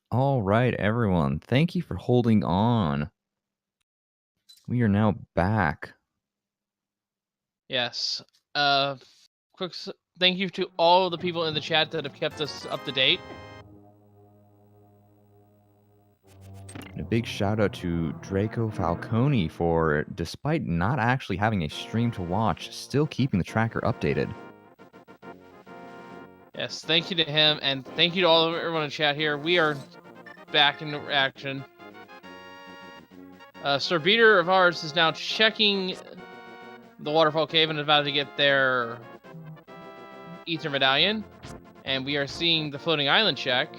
All right, everyone. Thank you for holding on. We are now back. Yes. Quick thank you to all of the people in the chat that have kept us up to date. And a big shout out to Draco Falcone for, despite not actually having a stream to watch, still keeping the tracker updated. Yes, thank you to him, and thank you to everyone in chat here. We are back in action. SirBeaterOfArse is now checking the waterfall cave and is about to get their ether medallion, and we are seeing the floating island check.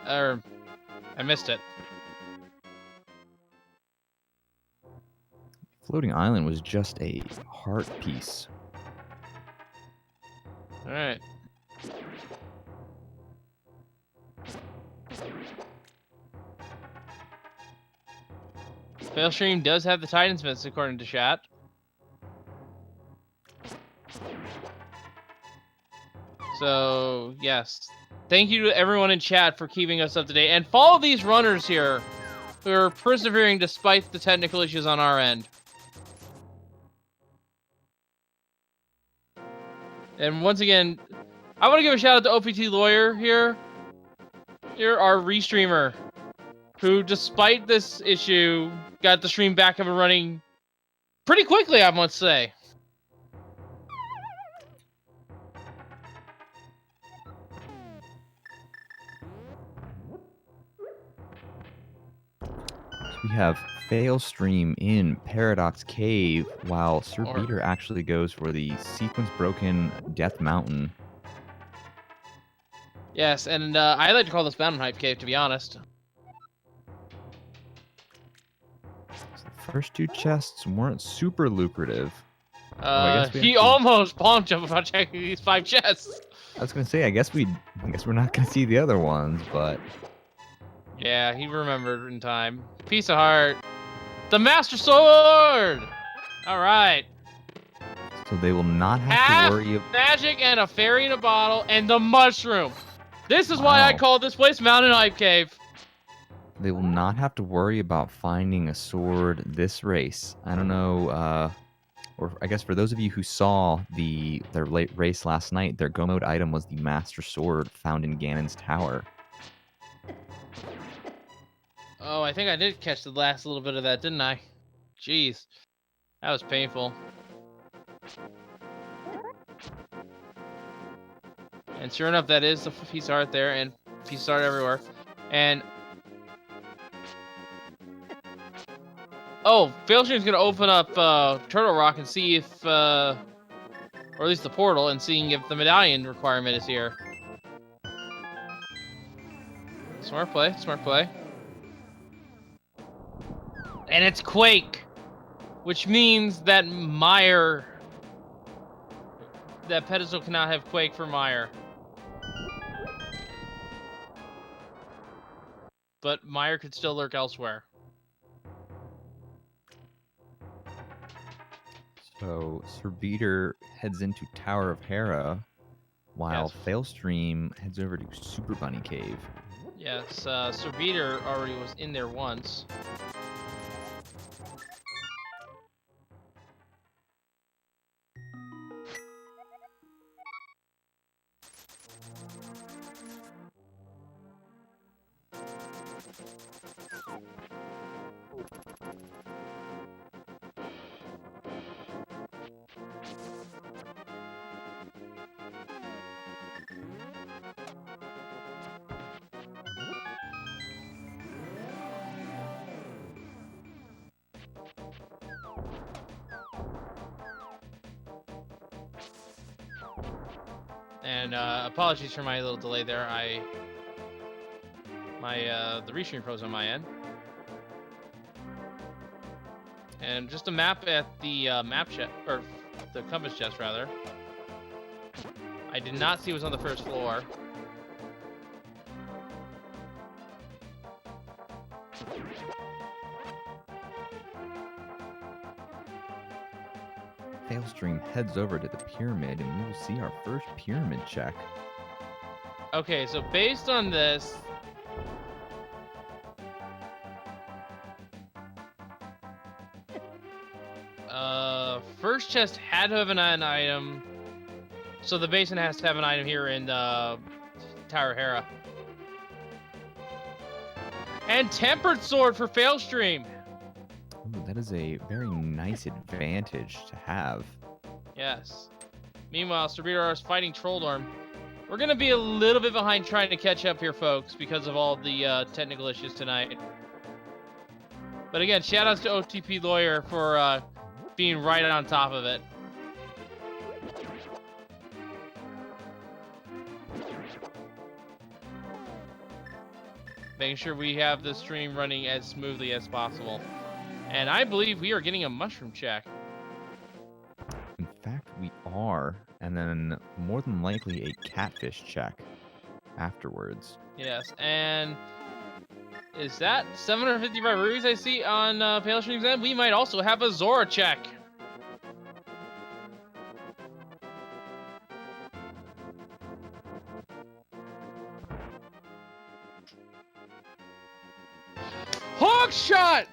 I missed it. Floating Island was just a heart piece. All right. Failstream does have the Titan Smiths according to chat. So, yes. Thank you to everyone in chat for keeping us up to date. And follow these runners here who are persevering despite the technical issues on our end. And once again, I want to give a shout out to OPT Lawyer here. You're our restreamer, who, despite this issue, got the stream back up and running pretty quickly, I must say. We have Failstream in Paradox Cave, while SirBeater actually goes for the Sequence Broken Death Mountain. Yes, and I like to call this Mountain Hype Cave, to be honest. So the first two chests weren't super lucrative. He almost bombed him about checking these 5 chests. I was gonna say, I guess we're not gonna see the other ones, but yeah, he remembered in time. Piece of heart. The Master Sword! Alright. So they will not have to worry about magic and a fairy in a bottle and the mushroom. This is why I call this place Mountain Hype Cave. They will not have to worry about finding a sword this race. I don't know, or I guess for those of you who saw their late race last night, their go mode item was the Master Sword found in Ganon's Tower. Oh, I think I did catch the last little bit of that, didn't I? Jeez. That was painful. And sure enough, that is the piece of art there, and piece of art everywhere. And oh, Failstream's gonna open up Turtle Rock and see if, or at least the portal, and seeing if the medallion requirement is here. Smart play, smart play. And it's Quake, which means that that pedestal cannot have Quake for Meyer. But Meyer could still lurk elsewhere. So SirBeater heads into Tower of Hera, while Failstream heads over to Super Bunny Cave. Yes, SirBeater already was in there once. And apologies for my little delay there. The restream froze on my end. And just a map at the map chest, or the compass chest rather. I did not see it was on the first floor. Failstream heads over to the pyramid, and we will see our first pyramid check. Okay, so based on this, First chest had to have an item, so the basement has to have an item here in Tower Hera. And Tempered Sword for Failstream. Ooh, that is a very nice advantage to have. Yes. Meanwhile, SirBeaterOfArse fighting Trolldorm. We're going to be a little bit behind trying to catch up here, folks, because of all the technical issues tonight. But again, shoutouts to OTP Lawyer for being right on top of it. Making sure we have the stream running as smoothly as possible. And I believe we are getting a mushroom check. In fact, we are, and then more than likely a catfish check afterwards. Yes, and is that 755 rubies I see on Failstream's end? We might also have a Zora check. Hawk shot!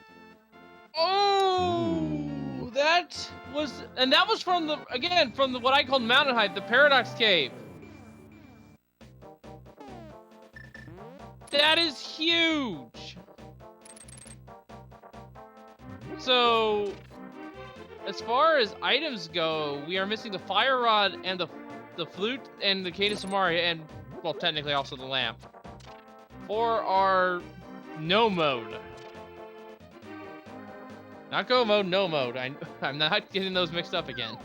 Oh, Ooh. that was from the what I called Mountain Height, the Paradox Cave. That is huge. So, as far as items go, we are missing the fire rod and the flute and the Cadence Amaria, and well, technically also the lamp for our no mode. Not go mode, no mode. I'm not getting those mixed up again.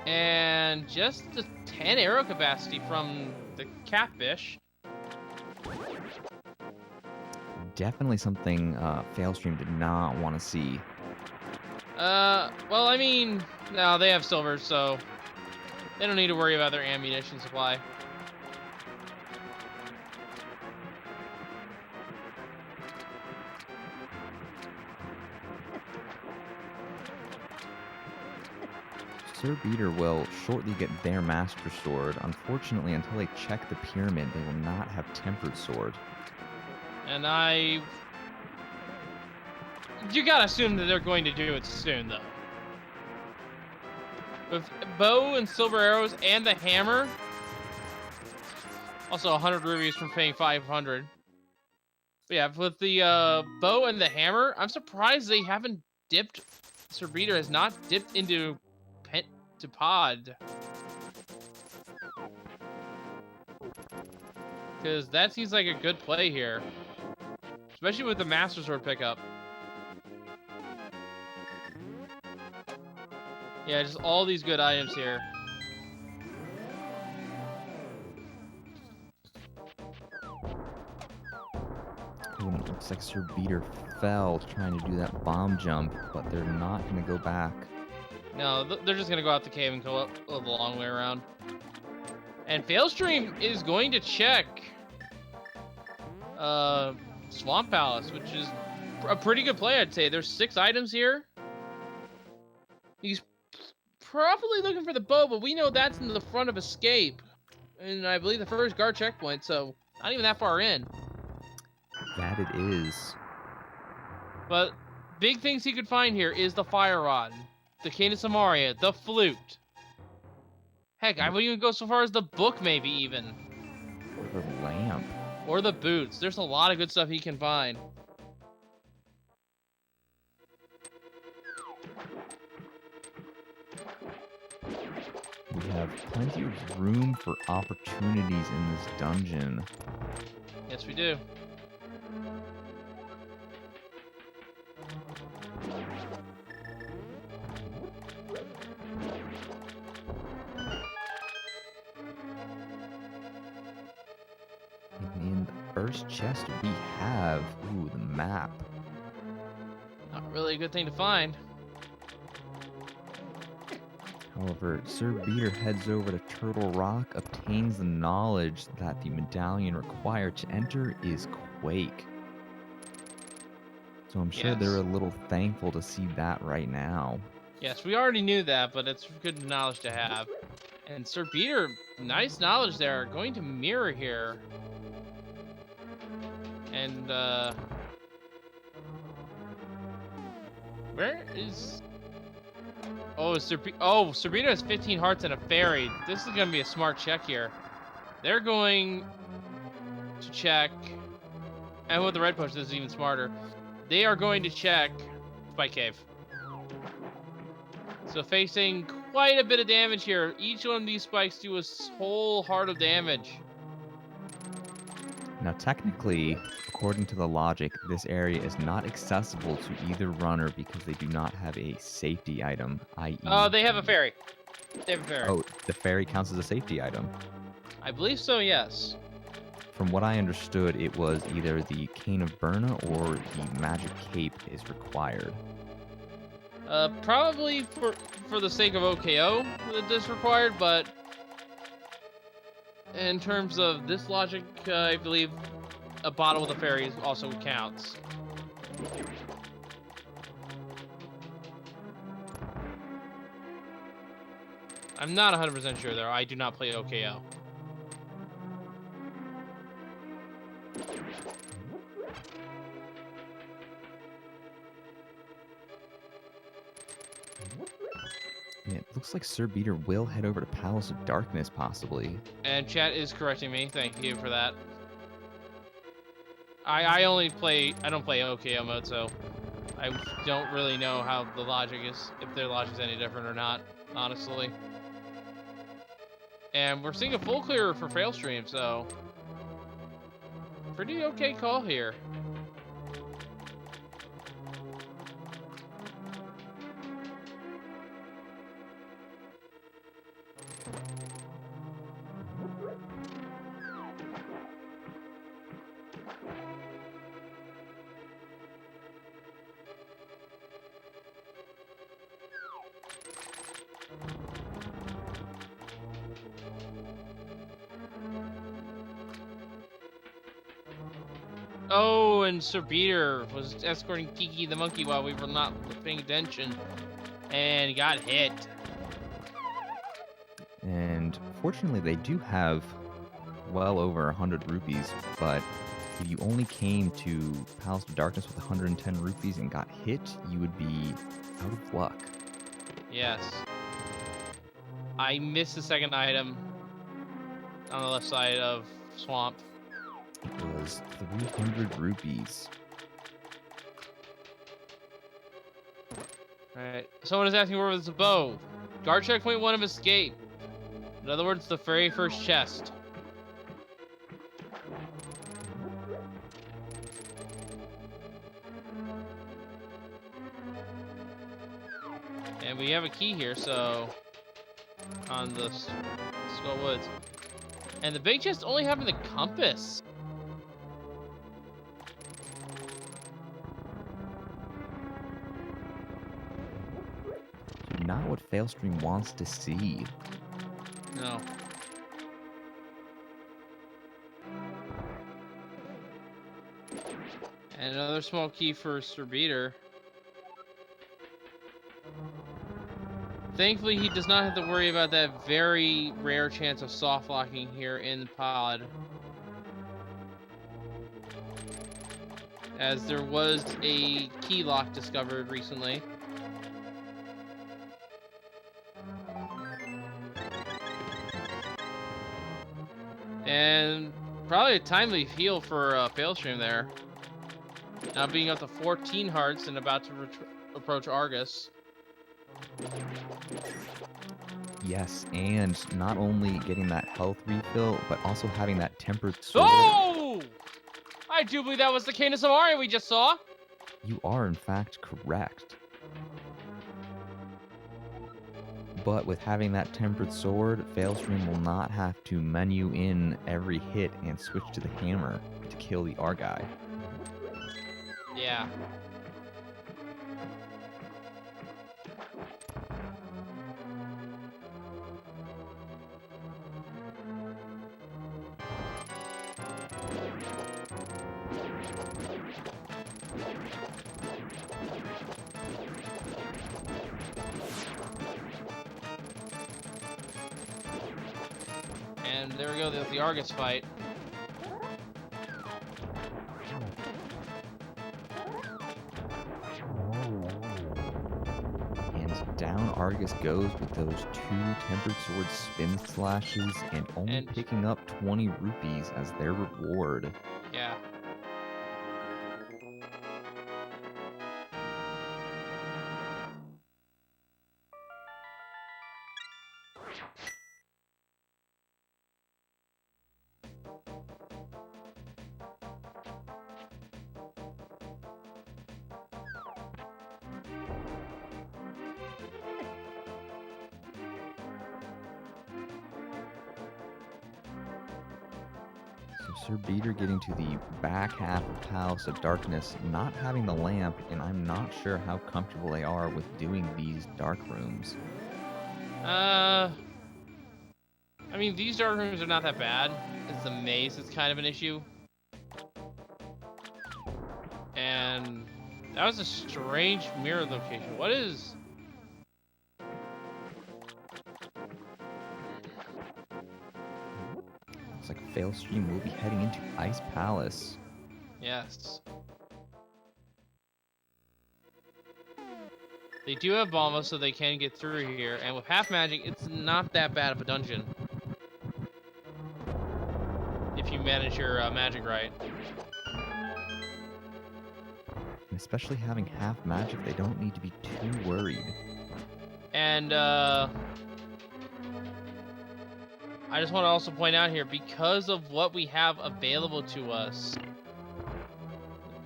And just the 10 arrow capacity from the catfish. Definitely something Failstream did not want to see. Well, I mean, no, they have silver, so they don't need to worry about their ammunition supply. SirBeater will shortly get their Master Sword. Unfortunately, until they check the pyramid, they will not have Tempered Sword. And you gotta assume that they're going to do it soon, though. With bow and silver arrows and the hammer. Also 100 rubies from paying 500. But yeah, with the bow and the hammer, I'm surprised they haven't dipped. SirBeater has not dipped into pod. Because that seems like a good play here. Especially with the Master Sword pickup. Yeah, just all these good items here. Ooh, it looks like SirBeater fell trying to do that bomb jump, but they're not going to go back. No, they're just going to go out the cave and go up the long way around. And Failstream is going to check Swamp Palace, which is a pretty good play, I'd say. There's 6 items here. He's probably looking for the bow, but we know that's in the front of Escape. And I believe the first guard checkpoint, so not even that far in. That it is. But big things he could find here is the Fire Rod, the Cadence Amaria, the Flute. Heck, I would even go so far as the book, maybe even. Or the lamp. Or the boots. There's a lot of good stuff he can find. We have plenty of room for opportunities in this dungeon. Yes, we do. In the first chest we have, ooh, the map. Not really a good thing to find. However, SirBeater heads over to Turtle Rock, obtains the knowledge that the medallion required to enter is Quake. So I'm sure Yes. they're a little thankful to see that right now. Yes, we already knew that, but it's good knowledge to have. And Sir Beater, nice knowledge there. Going to mirror here. And, where is... Oh, Sir Beater has 15 hearts and a fairy. This is going to be a smart check here. They're going to check... And with the red push, this is even smarter. They are going to check Spike Cave. So facing quite a bit of damage here. Each one of these spikes do a whole heart of damage. Now, technically, according to the logic, this area is not accessible to either runner because they do not have a safety item, i.e. Oh, they have a fairy. They have a fairy. Oh, the fairy counts as a safety item. I believe so, yes. From what I understood, it was either the Cane of Burna or the Magic Cape is required. Probably for the sake of OKO that is required, but in terms of this logic, I believe a bottle with a fairy also counts. I'm not 100% sure there. I do not play OKO. And it looks like Sir Beater will head over to Palace of Darkness, possibly. And chat is correcting me. Thank you for that. I don't play OKO mode, so I don't really know how the logic is, if their logic is any different or not, honestly. And we're seeing a full clear for Failstream, so pretty okay call here. Oh, and Sir Beater was escorting Kiki the monkey while we were not paying attention, and he got hit. And fortunately, they do have well over 100 rupees, but if you only came to Palace of Darkness with 110 rupees and got hit, you would be out of luck. Yes. I missed the second item on the left side of Swamp. It was 300 rupees. Alright, someone is asking where was the bow. Guard checkpoint 1 of escape. In other words, the very first chest. And we have a key here, so on the Skull Woods. And the big chest only having the compass. Not what Failstream wants to see. No. And another small key for Sir Beater. Thankfully, he does not have to worry about that very rare chance of soft locking here in the pod. As there was a key lock discovered recently. And probably a timely heal for Failstream there. Now being up to 14 hearts and about to approach Argus. Yes, and not only getting that health refill, but also having that tempered sword. Oh! I do believe that was the Cane of Samaria we just saw. You are, in fact, correct. But with having that tempered sword, Failstream will not have to menu in every hit and switch to the hammer to kill the Argai. Yeah. there we go, the Argus fight. And down Argus goes with those 2 Tempered Sword spin slashes and only picking up 20 rupees as their reward. Yeah. Sir Beater getting to the back half of Palace of Darkness, not having the lamp, and I'm not sure how comfortable they are with doing these dark rooms. I mean, these dark rooms are not that bad. It's the maze that's kind of an issue. And that was a strange mirror location. What is... Looks like Failstream will be heading into Ice Palace. Yes. They do have Balma, so they can get through here. And with half magic, it's not that bad of a dungeon. If you manage your magic right. And especially having half magic, they don't need to be too worried. And I just want to also point out here, because of what we have available to us,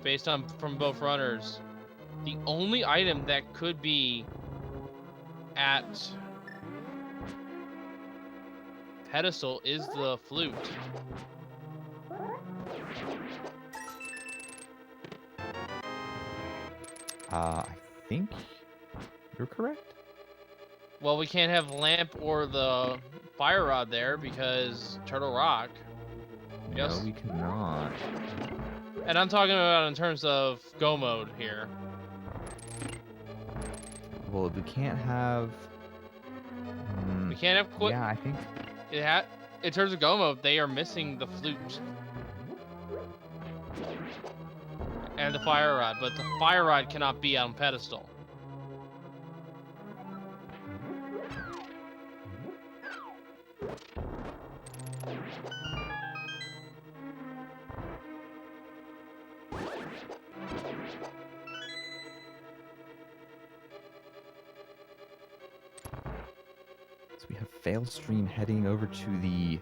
based on from both runners, the only item that could be at pedestal is the flute. I think you're correct. Well, we can't have lamp or the fire rod there because Turtle Rock. No, we cannot. And I'm talking about in terms of go mode here. Well, we can't have... we can't have quick... Yeah, I think... in terms of go mode, they are missing the flute. And the fire rod, but the fire rod cannot be on pedestal. So we have Failstream heading over to the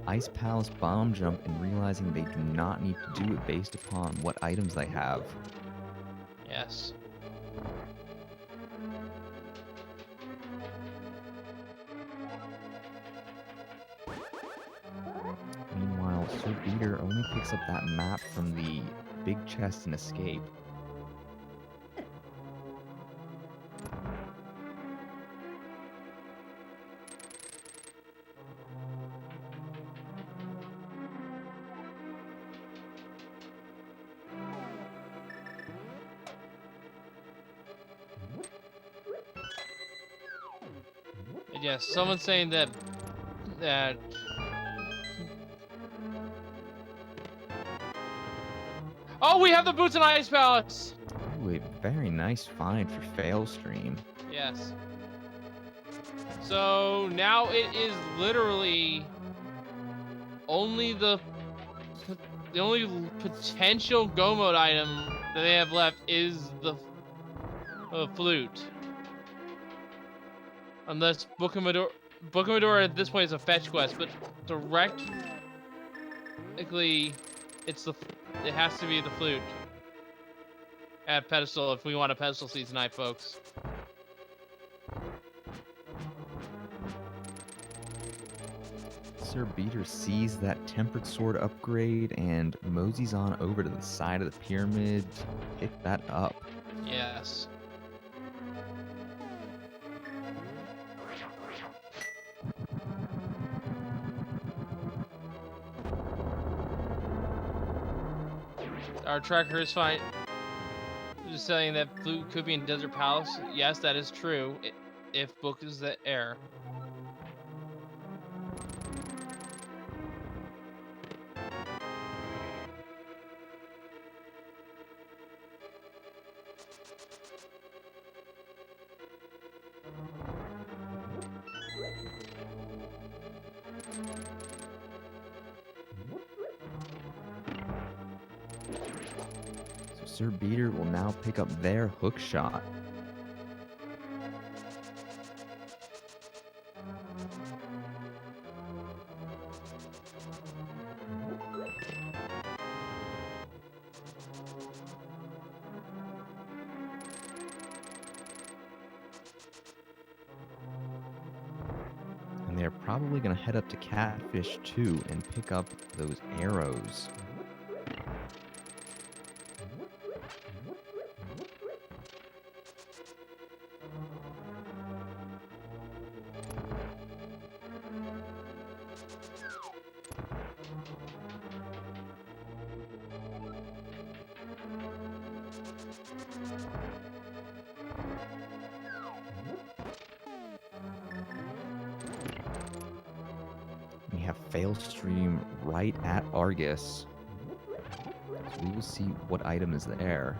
Ice Palace bomb jump and realizing they do not need to do it based upon what items they have. Yes. Meanwhile, Sir Beater only picks up that map from the big chest and escape. Yes, someone's saying that oh, we have the boots in Ice Palace. Ooh, a very nice find for Failstream. Yes. So now it is literally only the only potential go mode item that they have left is the flute. Unless Book of Medora at this point is a fetch quest, but directly it has to be the flute at pedestal if we want a pedestal seat tonight, folks. Sir Beater sees that Tempered Sword upgrade and moseys on over to the side of the pyramid to pick that up. Yes. Our tracker is fine. Just saying that flute could be in Desert Palace. Yes, that is true. If Book is the heir. SirBeater will now pick up their hook shot. And they're probably going to head up to Catfish 2 and pick up those arrows. We have Failstream right at Argus. So we will see what item is there.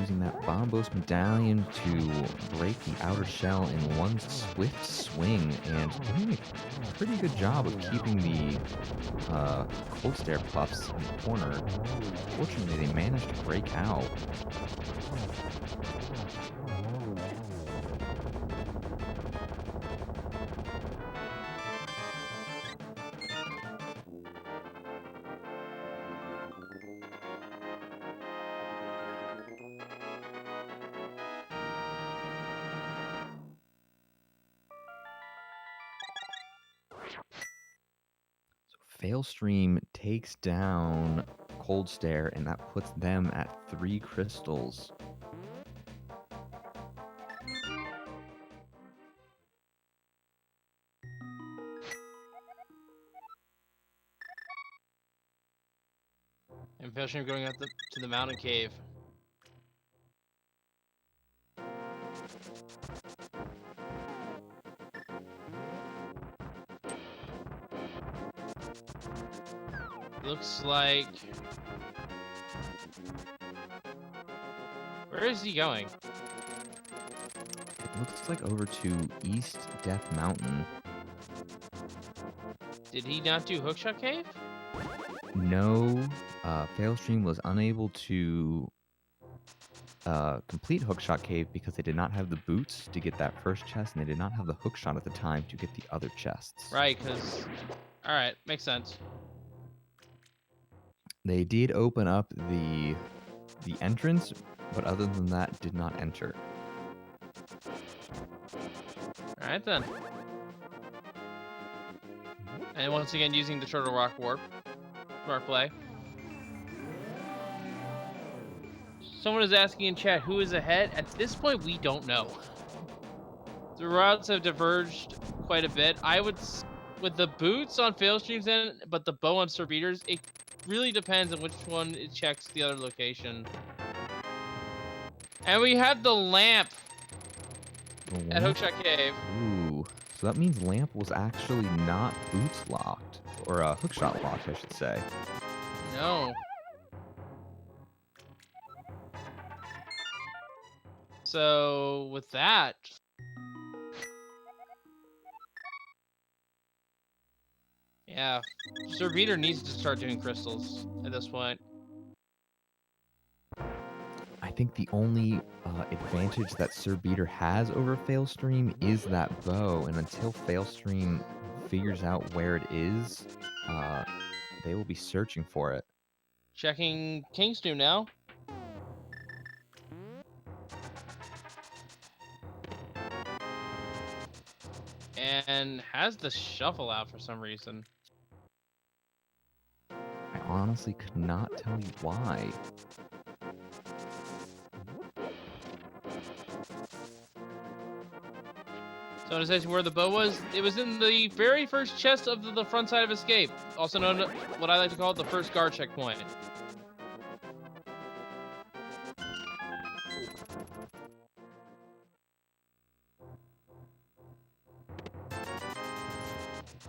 Using that Bombos medallion to break the outer shell in one swift swing, and doing a pretty good job of keeping the cold stare puffs in the corner. Fortunately, they managed to break out. Failstream takes down Cold Stare, and that puts them at 3 crystals. And Failstream going up to the mountain cave. Looks like... Where is he going? It looks like over to East Death Mountain. Did he not do Hookshot Cave? No, Failstream was unable to complete Hookshot Cave because they did not have the boots to get that first chest, and they did not have the hookshot at the time to get the other chests. Right, because... Alright, makes sense. They did open up the entrance, but other than that, did not enter. Alright then. And once again, using the Turtle Rock Warp. Smart play. Someone is asking in chat, who is ahead? At this point, we don't know. The routes have diverged quite a bit. I would, with the boots on Failstream's end, but the bow on SirBeater's, it really depends on which one it checks the other location. And we have the lamp at Hookshot Cave. Ooh, so that means lamp was actually not boots locked, or hookshot locked, I should say. No. So with that, yeah, SirBeater needs to start doing crystals at this point. I think the only advantage that SirBeater has over Failstream is that bow, and until Failstream figures out where it is, they will be searching for it. Checking King's New now. And has the shuffle out for some reason. I honestly could not tell you why. So it says where the bow was. It was in the very first chest of the front side of Escape, also known as what I like to call the first guard checkpoint.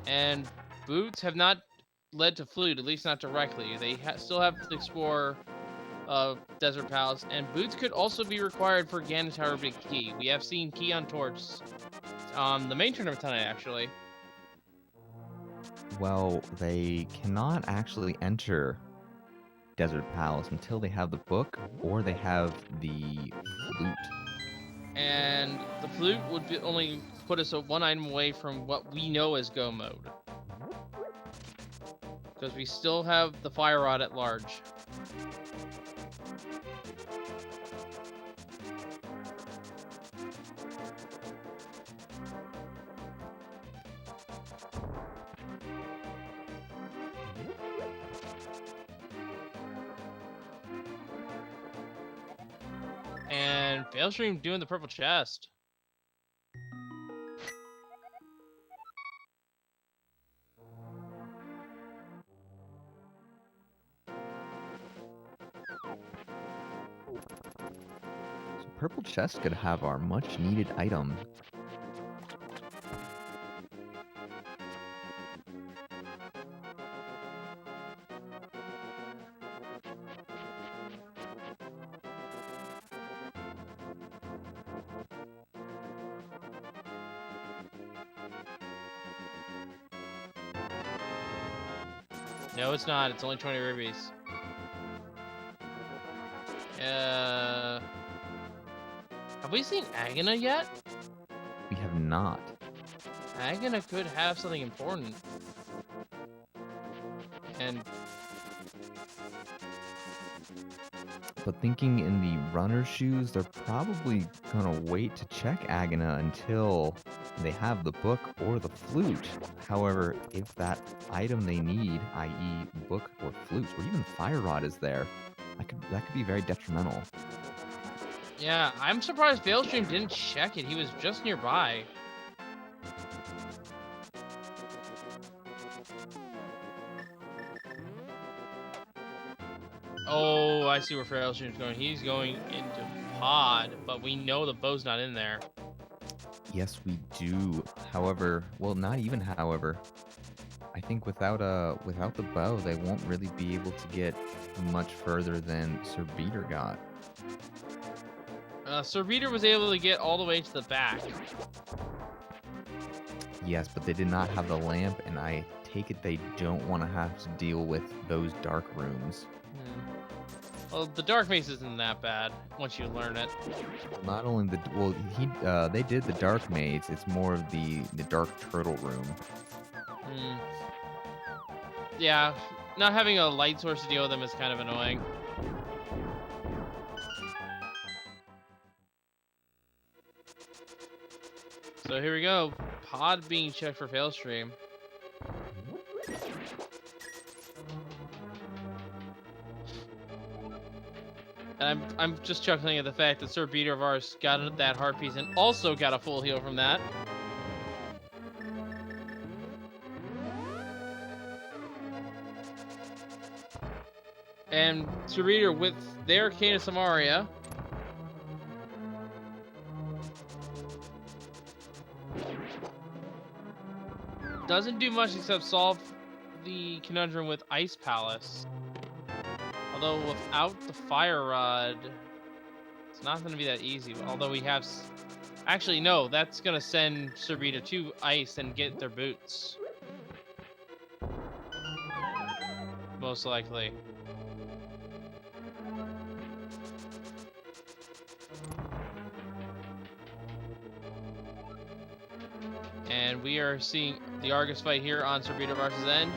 And boots have not led to Flute, at least not directly. They still have to explore Desert Palace, and boots could also be required for Ganon Tower Big Key. We have seen Key on Torch on the main tournament tonight, actually. Well, they cannot actually enter Desert Palace until they have the book or they have the flute. And the Flute would only put us one item away from what we know as Go mode. Because we still have the Fire Rod at large. And Failstream doing the purple chest. So purple chest could have our much needed item. No, it's not. It's only 20 rubies. Have we seen Agana yet? We have not. Agana could have something important. But thinking in the runner's shoes, they're probably gonna wait to check Agana until they have the book or the flute. However, if that item they need, i.e. book or flute, or even Fire Rod is there, that could be very detrimental. Yeah, I'm surprised Failstream didn't check it. He was just nearby. Oh, I see where Failstream's going. He's going into pod, but we know the bow's not in there. Yes, we do. However, well, not even however. I think without the bow, they won't really be able to get much further than SirBeater got. SirBeater was able to get all the way to the back. Yes, but they did not have the lamp, and I take it they don't want to have to deal with those dark rooms. Well, the dark maze isn't that bad once you learn it. Not only they did the dark maze. It's more of the dark turtle room. Yeah, not having a light source to deal with them is kind of annoying. So here we go. Pod being checked for Failstream. And I'm just chuckling at the fact that SirBeaterOfArse got that heart piece and also got a full heal from that. And SirBeater with their Arcana Samaria. Doesn't do much except solve the conundrum with Ice Palace. Although without the Fire Rod, it's not going to be that easy. Although we have... Actually, no, that's going to send SirBeater to Ice and get their boots. Most likely. And we are seeing the Argus fight here on SirBeaterOfArse's end.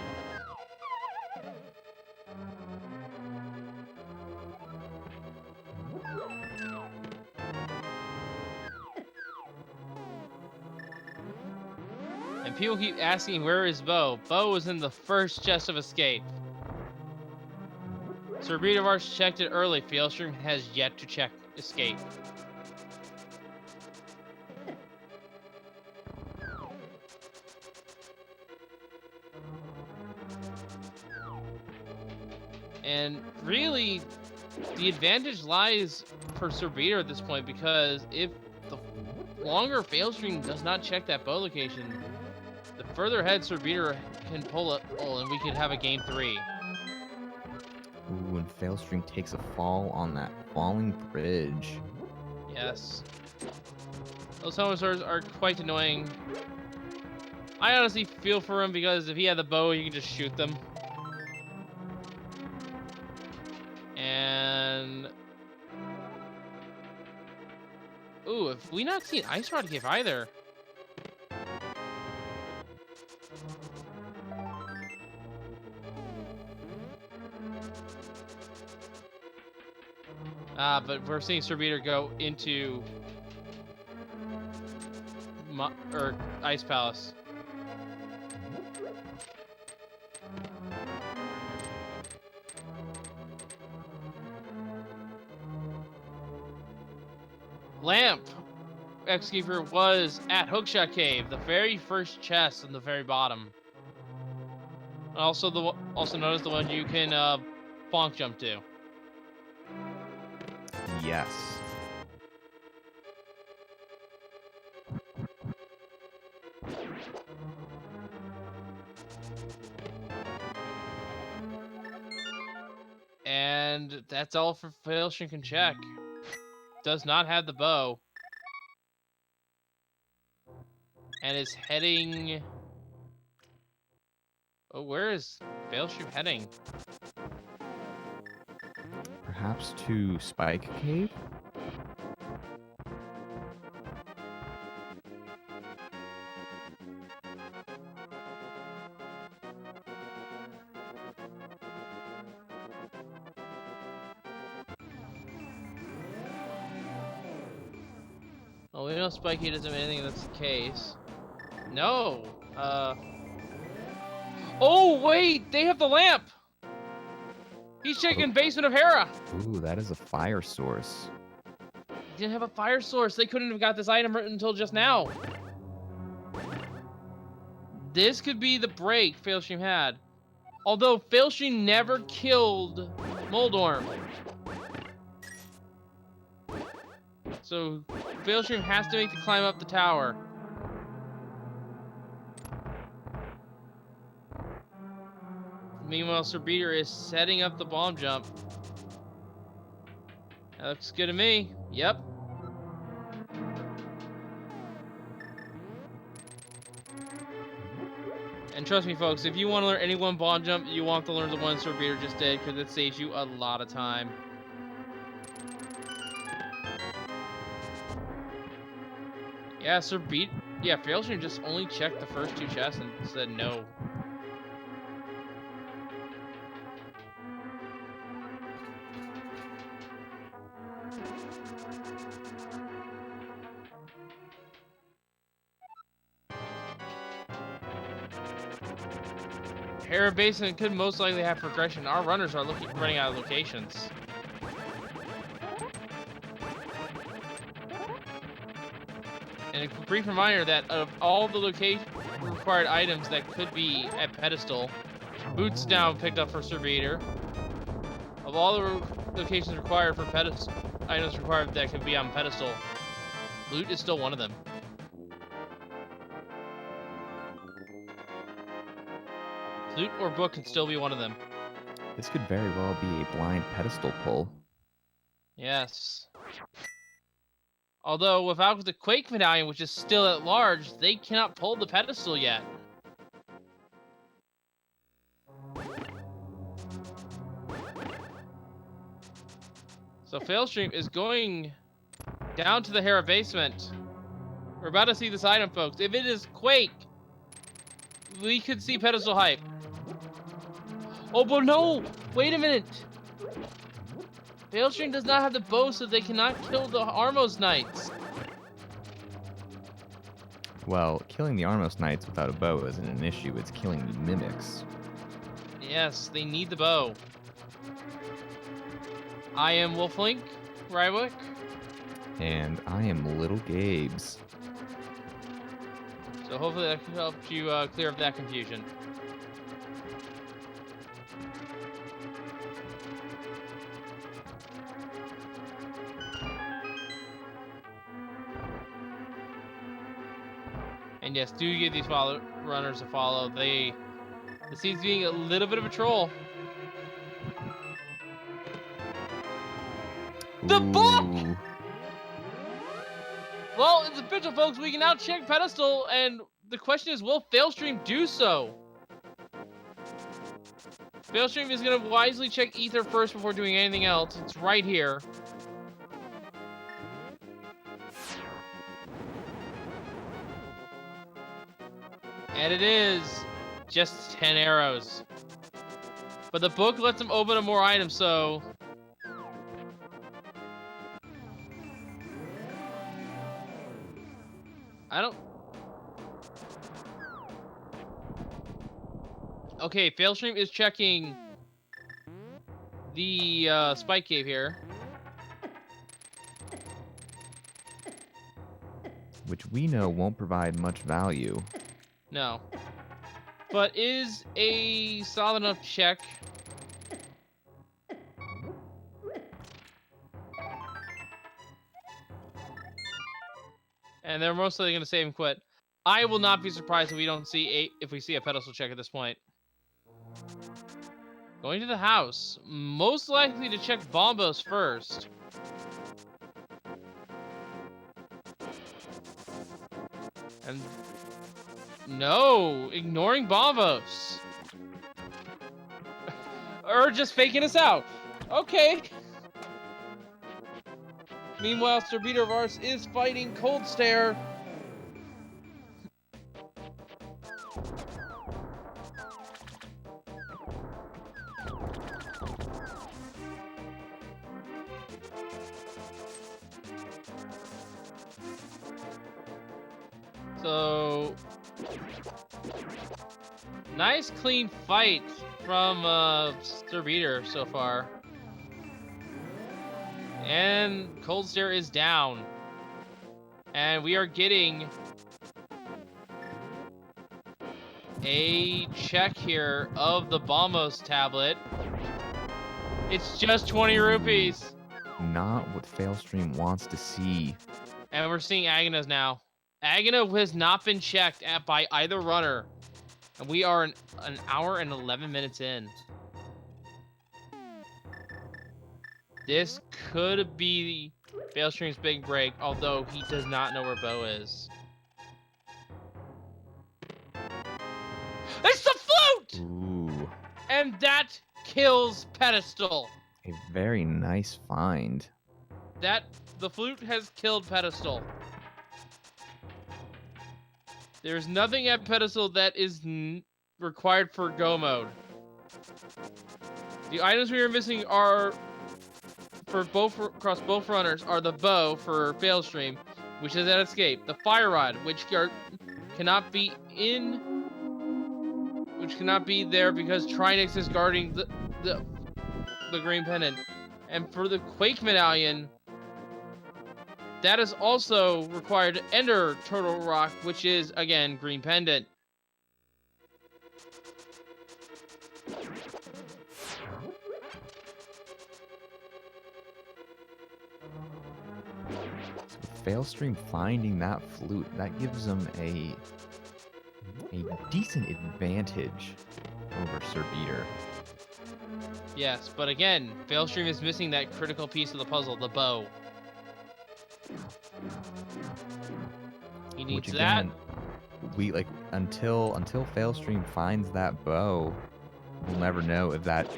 And people keep asking, where is Bo? Bo was in the first chest of escape. SirBeaterOfArse checked it early. Failstream has yet to check escape. And really, the advantage lies for SirBeater at this point, because if the longer Failstream does not check that bow location, the further ahead, SirBeater can pull it, and we could have a game 3. Ooh, and Failstream takes a fall on that falling bridge. Yes. Those homosaurs are quite annoying. I honestly feel for him because if he had the bow, he can just shoot them. And... Ooh, have we not seen Ice Rod Cave either? But we're seeing SirBeater go into... Ice Palace. Lamp Executor was at Hookshot Cave, the very first chest in the very bottom. Also known as the one you can bonk jump to. Yes. And that's all for Failstream can check. Does not have the bow. And is heading... Oh, where is Failstream heading? Perhaps to Spike Cave? Well, we know Spiky doesn't have anything that's the case. No! Oh, wait! They have the lamp! He's checking Basement of Hera! Ooh, that is a fire source. He didn't have a fire source. They couldn't have got this item written until just now. This could be the break Failstream had. Although Failstream never killed Moldorm. So Failstream has to make the climb up the tower. Meanwhile, SirBeater is setting up the bomb jump. That looks good to me. Yep. And trust me, folks, if you want to learn any one bomb jump, you want to learn the one SirBeater just did, because it saves you a lot of time. Yeah, Failstream just only checked the first 2 chests and said no. Hera Basin could most likely have progression. Our runners are running out of locations. And a brief reminder that of all the required items that could be at pedestal, Boots now picked up for SirBeater. Of all the locations required for pedestal, items required that could be on pedestal, loot is still one of them. Loot or book can still be one of them. This could very well be a blind pedestal pull. Yes. Although, without the Quake Medallion, which is still at large, they cannot pull the pedestal yet. So Failstream is going down to the Hera basement. We're about to see this item, folks. If it is Quake, we could see pedestal hype. Oh, but no! Wait a minute! Failstream does not have the bow, so they cannot kill the Armos Knights. Well, killing the Armos Knights without a bow isn't an issue, it's killing the mimics. Yes, they need the bow. I am Wolflink, Rywick. And I am Little Gabes. So hopefully that can help you clear up that confusion. And yes, do get these runners to follow. This seems being a little bit of a troll. The book! Ooh. Well, it's official, folks. We can now check pedestal, and the question is, will Failstream do so? Failstream is going to wisely check ether first before doing anything else. It's right here. And it is just 10 arrows. But the book lets him open up more items, so... I don't... Okay, Failstream is checking the spike cave here. Which we know won't provide much value. No. But is a solid enough check. And they're mostly going to save and quit. I will not be surprised if we see a pedestal check at this point. Going to the house. Most likely to check Bombos first. And no, ignoring Bombos. Or just faking us out. Okay. Meanwhile, SirBeaterOfArse is fighting Cold Stare. So, nice clean fight from SirBeater so far. And Cold Stare is down. And we are getting a check here of the Bombos tablet. It's just 20 rupees. Not what Failstream wants to see. And we're seeing Agana's now. Agana has not been checked by either runner. And we are an hour and 11 minutes in. This could be Failstream's big break, although he does not know where Bo is. It's the flute! Ooh. And that kills Pedestal. A very nice find. The flute has killed Pedestal. There's nothing at Pedestal that is required for go mode. The items we are missing are across both runners are the bow for Failstream, which is at escape, the fire rod, which cannot be there because Trinix is guarding the green pendant, and for the Quake medallion, that is also required to enter Turtle Rock, which is again green pendant. Failstream finding that flute, that gives them a decent advantage over SirBeater. Yes, but again, Failstream is missing that critical piece of the puzzle, the bow. He needs Which again, that. until Failstream finds that bow, we'll never know if that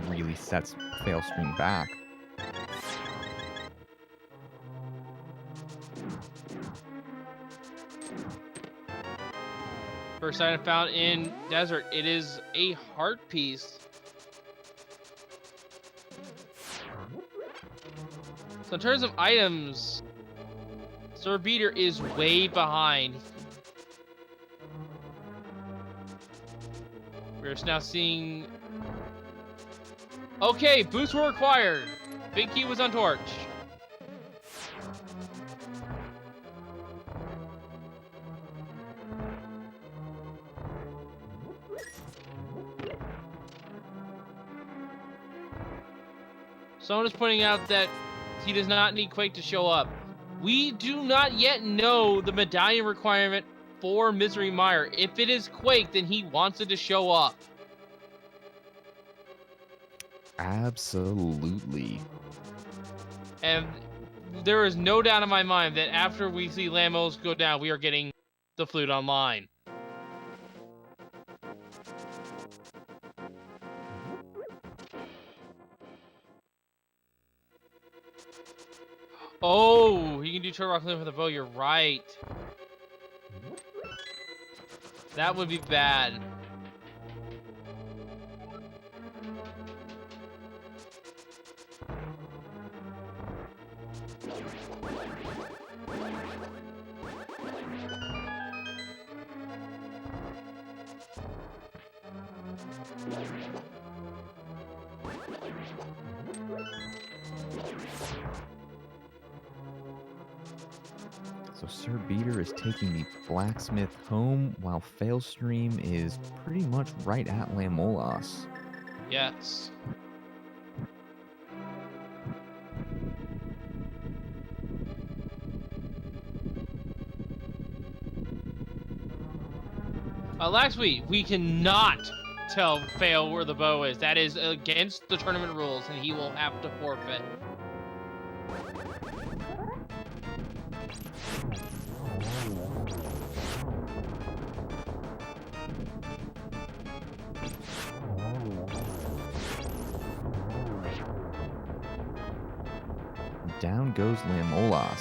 really sets Failstream back. First item found in desert. It is a heart piece. So in terms of items, SirBeater is way behind. We're now seeing... Okay, boots were required. Big key was untorched. Someone is pointing out that he does not need Quake to show up. We do not yet know the medallion requirement for Misery Mire. If it is Quake, then he wants it to show up. Absolutely. And there is no doubt in my mind that after we see Lamos go down, we are getting the flute online. Oh, he can do Turtle Rock with a bow. You're right. That would be bad. So Sir Beater is taking the blacksmith home while Failstream is pretty much right at Lamolas. Yes. Last week, we cannot tell Fail where the bow is. That is against the tournament rules, and he will have to forfeit. Down goes Lamolas.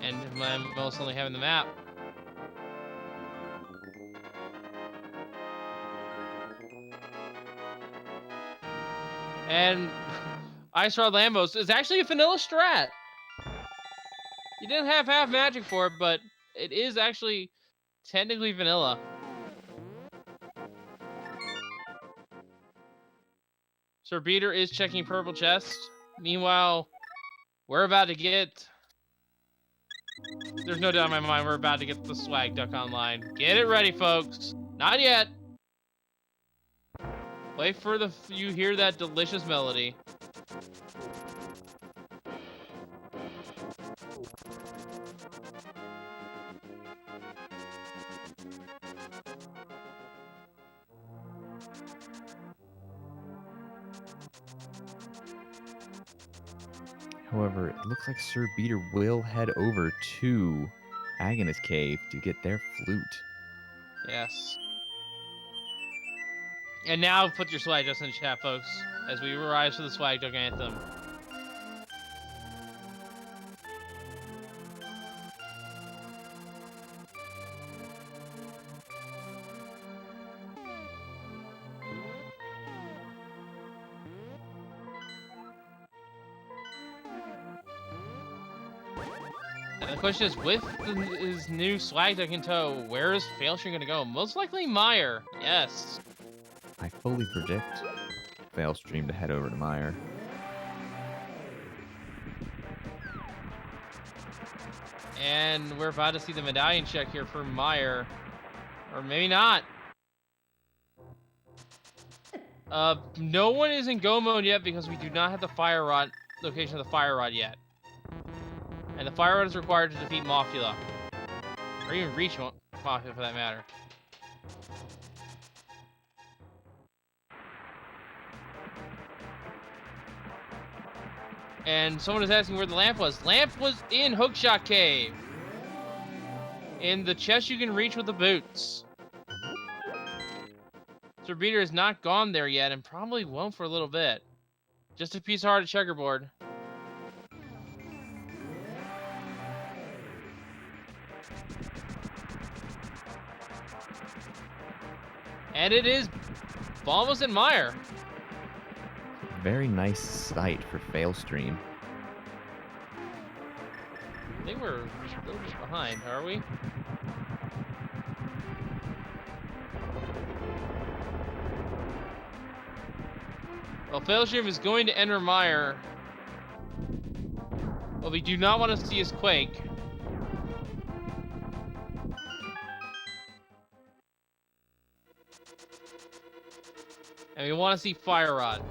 And I'm most only having the map. And Ice Rod Lambos is actually a vanilla strat. You didn't have half magic for it, but it is actually technically vanilla. Sir Beater is checking purple chest. Meanwhile, we're about to get... There's no doubt in my mind we're about to get the swag duck online. Get it ready, folks. Not yet. Wait for you hear that delicious melody. However, it looks like Sir Beater will head over to Agnes Cave to get their flute. Yes. And now put your swag just in the chat, folks, as we rise to the swag duck anthem. And the question is, with his new swag duck in tow, where is Failstream going to go? Most likely Mire. Yes. I fully predict Failstream to head over to Mire. And we're about to see the medallion check here for Mire. Or maybe not. No one is in go mode yet because we do not have the fire rod location of the fire rod yet. And the fire rod is required to defeat Mothula. Or even reach Mothula for that matter. And someone is asking where the lamp was. Lamp was in Hookshot Cave. In the chest you can reach with the boots. Sir Beater is not gone there yet and probably won't for a little bit. Just a piece of heart of checkerboard. And it is almost in Mire. Very nice sight for Failstream. I think we're still just behind, are we? Well, Failstream is going to enter Mire. What we do not want to see is Quake. And we want to see Fire Rod.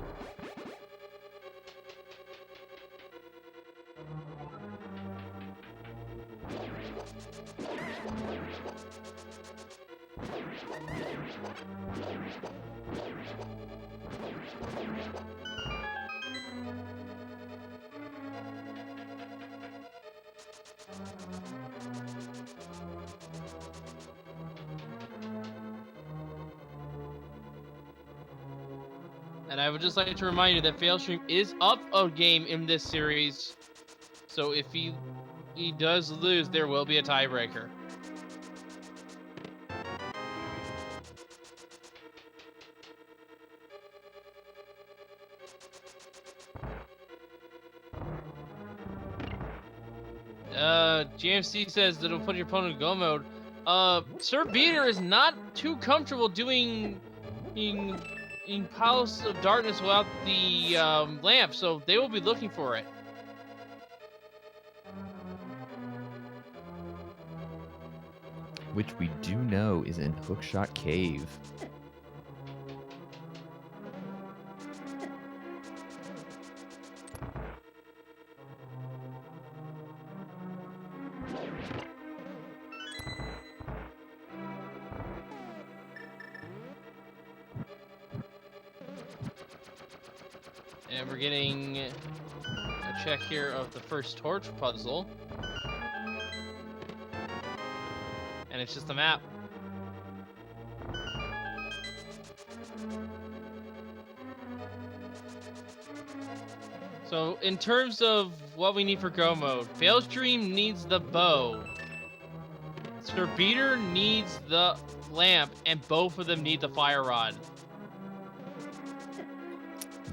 And I would just like to remind you that Failstream is up a game in this series. So if he does lose, there will be a tiebreaker. GMC says that it'll put your opponent in go mode. SirBeater is not too comfortable doing in Palace of Darkness without the lamp, so they will be looking for it. Which we do know is in Hookshot Cave. And we're getting a check here of the first torch puzzle. And it's just a map. So in terms of what we need for go mode, Failstream needs the bow. SirBeater needs the lamp, and both of them need the fire rod.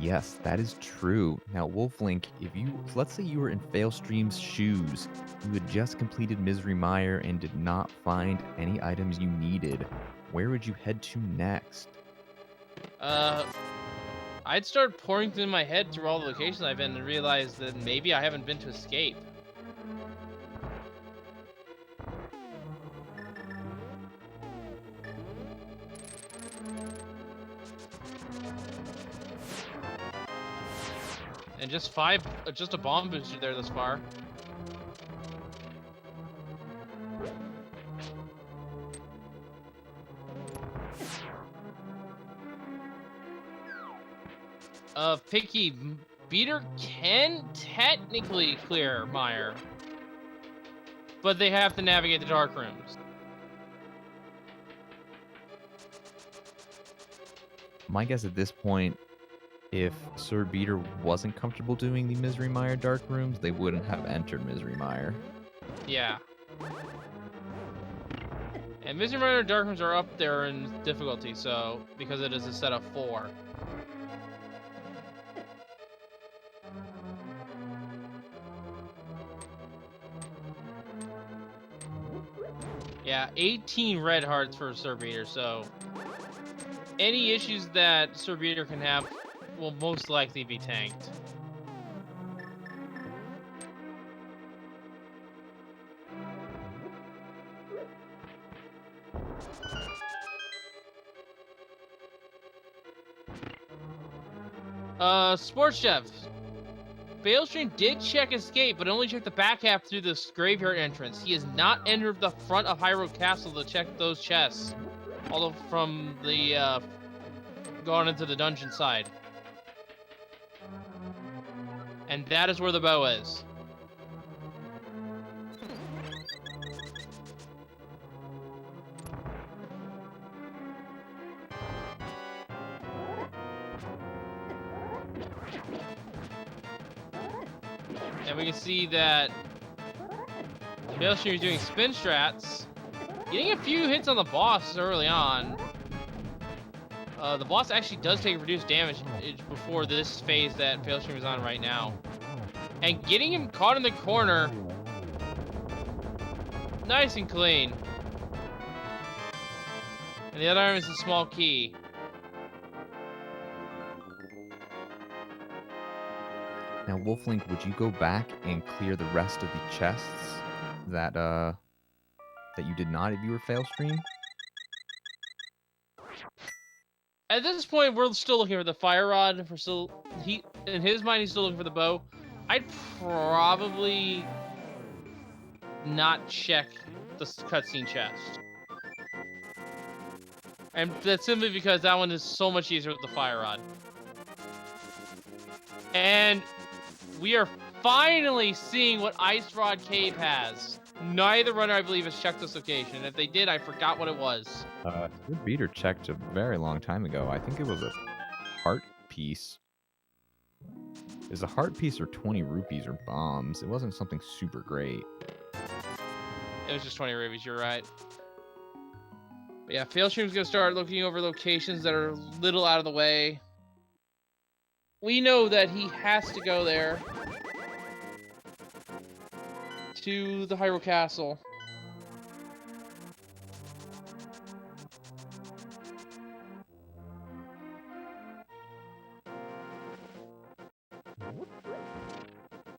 Yes, that is true. Now, Wolflink, let's say you were in Failstream's shoes, you had just completed Misery Mire and did not find any items you needed. Where would you head to next? I'd start pouring through my head through all the locations I've been and realize that maybe I haven't been to Escape. And just a bomb booster there thus far. Picky, Beater can technically clear Mire, but they have to navigate the dark rooms. My guess at this point, if SirBeater wasn't comfortable doing the Misery Mire Dark Rooms, they wouldn't have entered Misery Mire. Yeah. And Misery Mire Dark Rooms are up there in difficulty, so because it is a set of 4. Yeah, 18 red hearts for SirBeater, so any issues that SirBeater can have will most likely be tanked. Sports Chef. Failstream did check Escape, but only checked the back half through this graveyard entrance. He has not entered the front of Hyrule Castle to check those chests. Although from the, going into the dungeon side. And that is where the bow is. And we can see that Failstream is doing spin strats, getting a few hits on the boss early on. The boss actually does take reduced damage before this phase that Failstream is on right now. And getting him caught in the corner, nice and clean. And the other item is a small key. Now, Wolflink, would you go back and clear the rest of the chests that you did not if you were Failstream? At this point, we're still looking for the fire rod. In his mind, he's still looking for the bow. I'd probably not check the cutscene chest. And that's simply because that one is so much easier with the fire rod. And we are finally seeing what Ice Rod Cave has. Neither runner, I believe, has checked this location. If they did, I forgot what it was. SirBeater checked a very long time ago. I think it was a heart piece. Is a heart piece or 20 rupees or bombs? It wasn't something super great. It was just 20 rubies, you're right. But yeah, Failstream's gonna start looking over locations that are a little out of the way. We know that he has to go there. To the Hyrule Castle.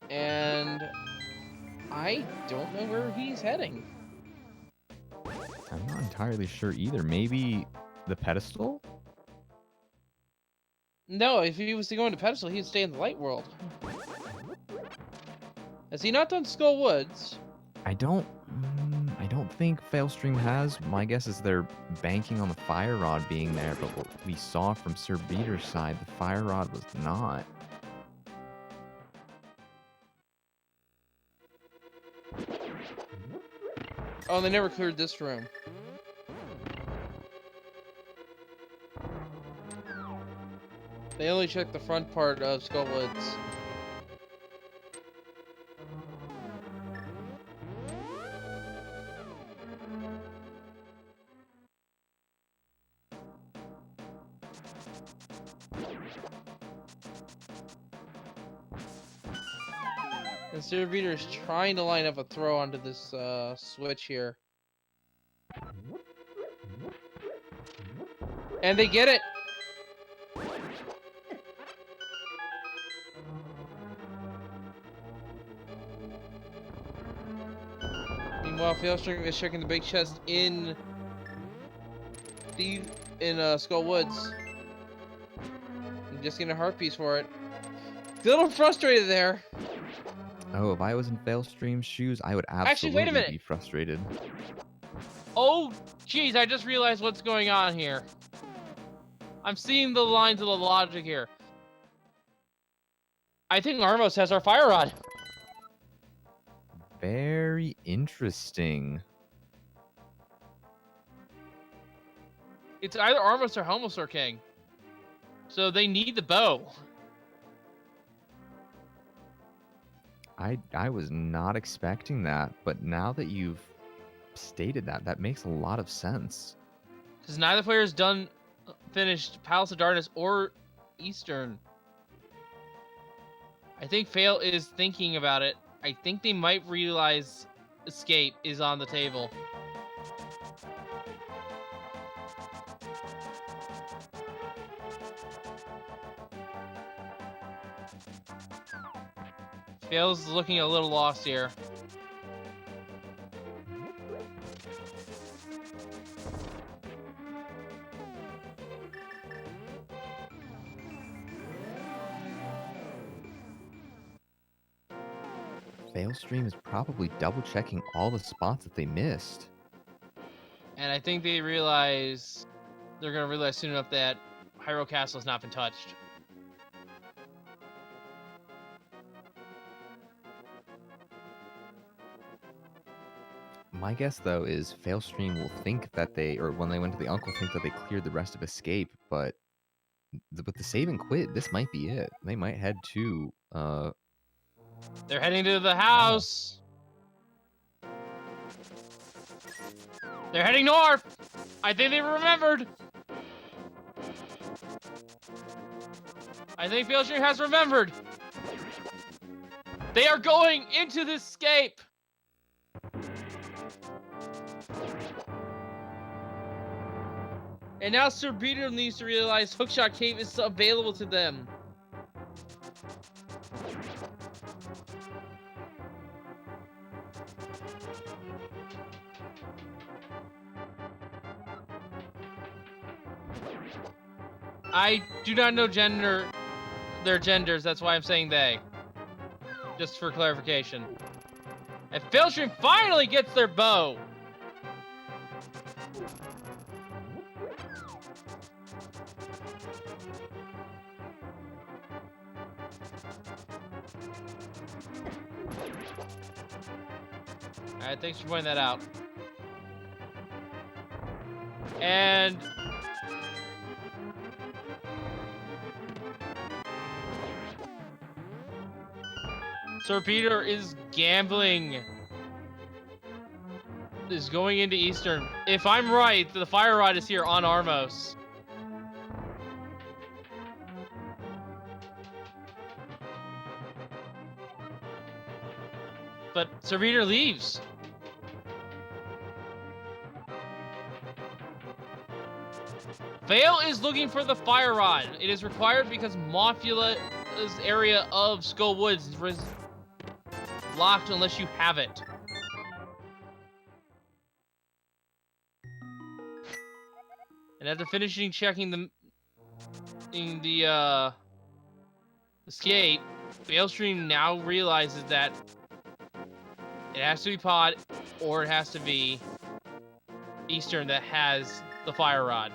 And I don't know where he's heading. I'm not entirely sure either. Maybe the pedestal? No, if he was to go into Pedestal, he'd stay in the Light World. Has he not done Skull Woods? I don't think Failstream has. My guess is they're banking on the fire rod being there, but what we saw from SirBeater's side, the fire rod was not. Oh, they never cleared this room. They only checked the front part of Skull Woods. And SirBeater is trying to line up a throw onto this switch here. And they get it! Meanwhile, Failstream is checking the big chest in Skull Woods. I'm just getting a heart piece for it. A little frustrated there. Oh, if I was in Failstream's shoes, I would Actually, absolutely wait a minute. be frustrated. Oh, jeez, I just realized what's going on here. I'm seeing the lines of the logic here. I think Armos has our fire rod. Very interesting. It's either Armos or Helmosaur King. So they need the bow. I was not expecting that, but now that you've stated that, that makes a lot of sense. Because neither player has finished Palace of Darkness or Eastern. I think Fail is thinking about it. I think they might realize Escape is on the table. Fail's looking a little lost here. Failstream is probably double checking all the spots that they missed. And I think they realize they're going to realize soon enough that Hyrule Castle has not been touched. My guess, though, is Failstream will think that they, or when they went to the Uncle, think that they cleared the rest of Escape, but with the save and quit, this might be it. They might head to, They're heading to the house! They're heading north! I think they remembered! I think Failstream has remembered! They are going into the escape! And now SirBeater needs to realize Hookshot Cave is available to them. I do not know their genders, that's why I'm saying they. Just for clarification. And Failstream finally gets their bow! Alright, thanks for pointing that out. And... SirBeater is gambling. Is going into Eastern. If I'm right, the fire rod is here on Armos. But SirBeater leaves. Fail is looking for the fire rod. It is required because Mofula's area of Skull Woods is locked unless you have it. And after finishing checking the escape, Failstream now realizes that it has to be Pod or it has to be Eastern that has the fire rod.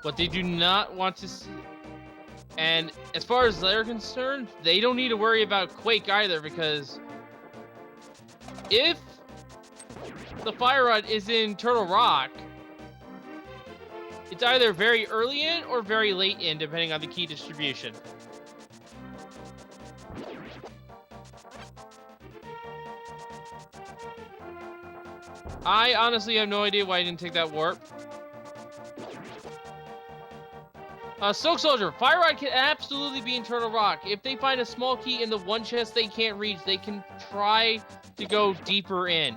What they do not want to see, and as far as they're concerned, they don't need to worry about Quake either, because if the fire rod is in Turtle Rock, it's either very early in or very late in, depending on the key distribution. I honestly have no idea why I didn't take that warp. Silk Soldier, fire rod can absolutely be in Turtle Rock. If they find a small key in the one chest they can't reach, they can try to go deeper in.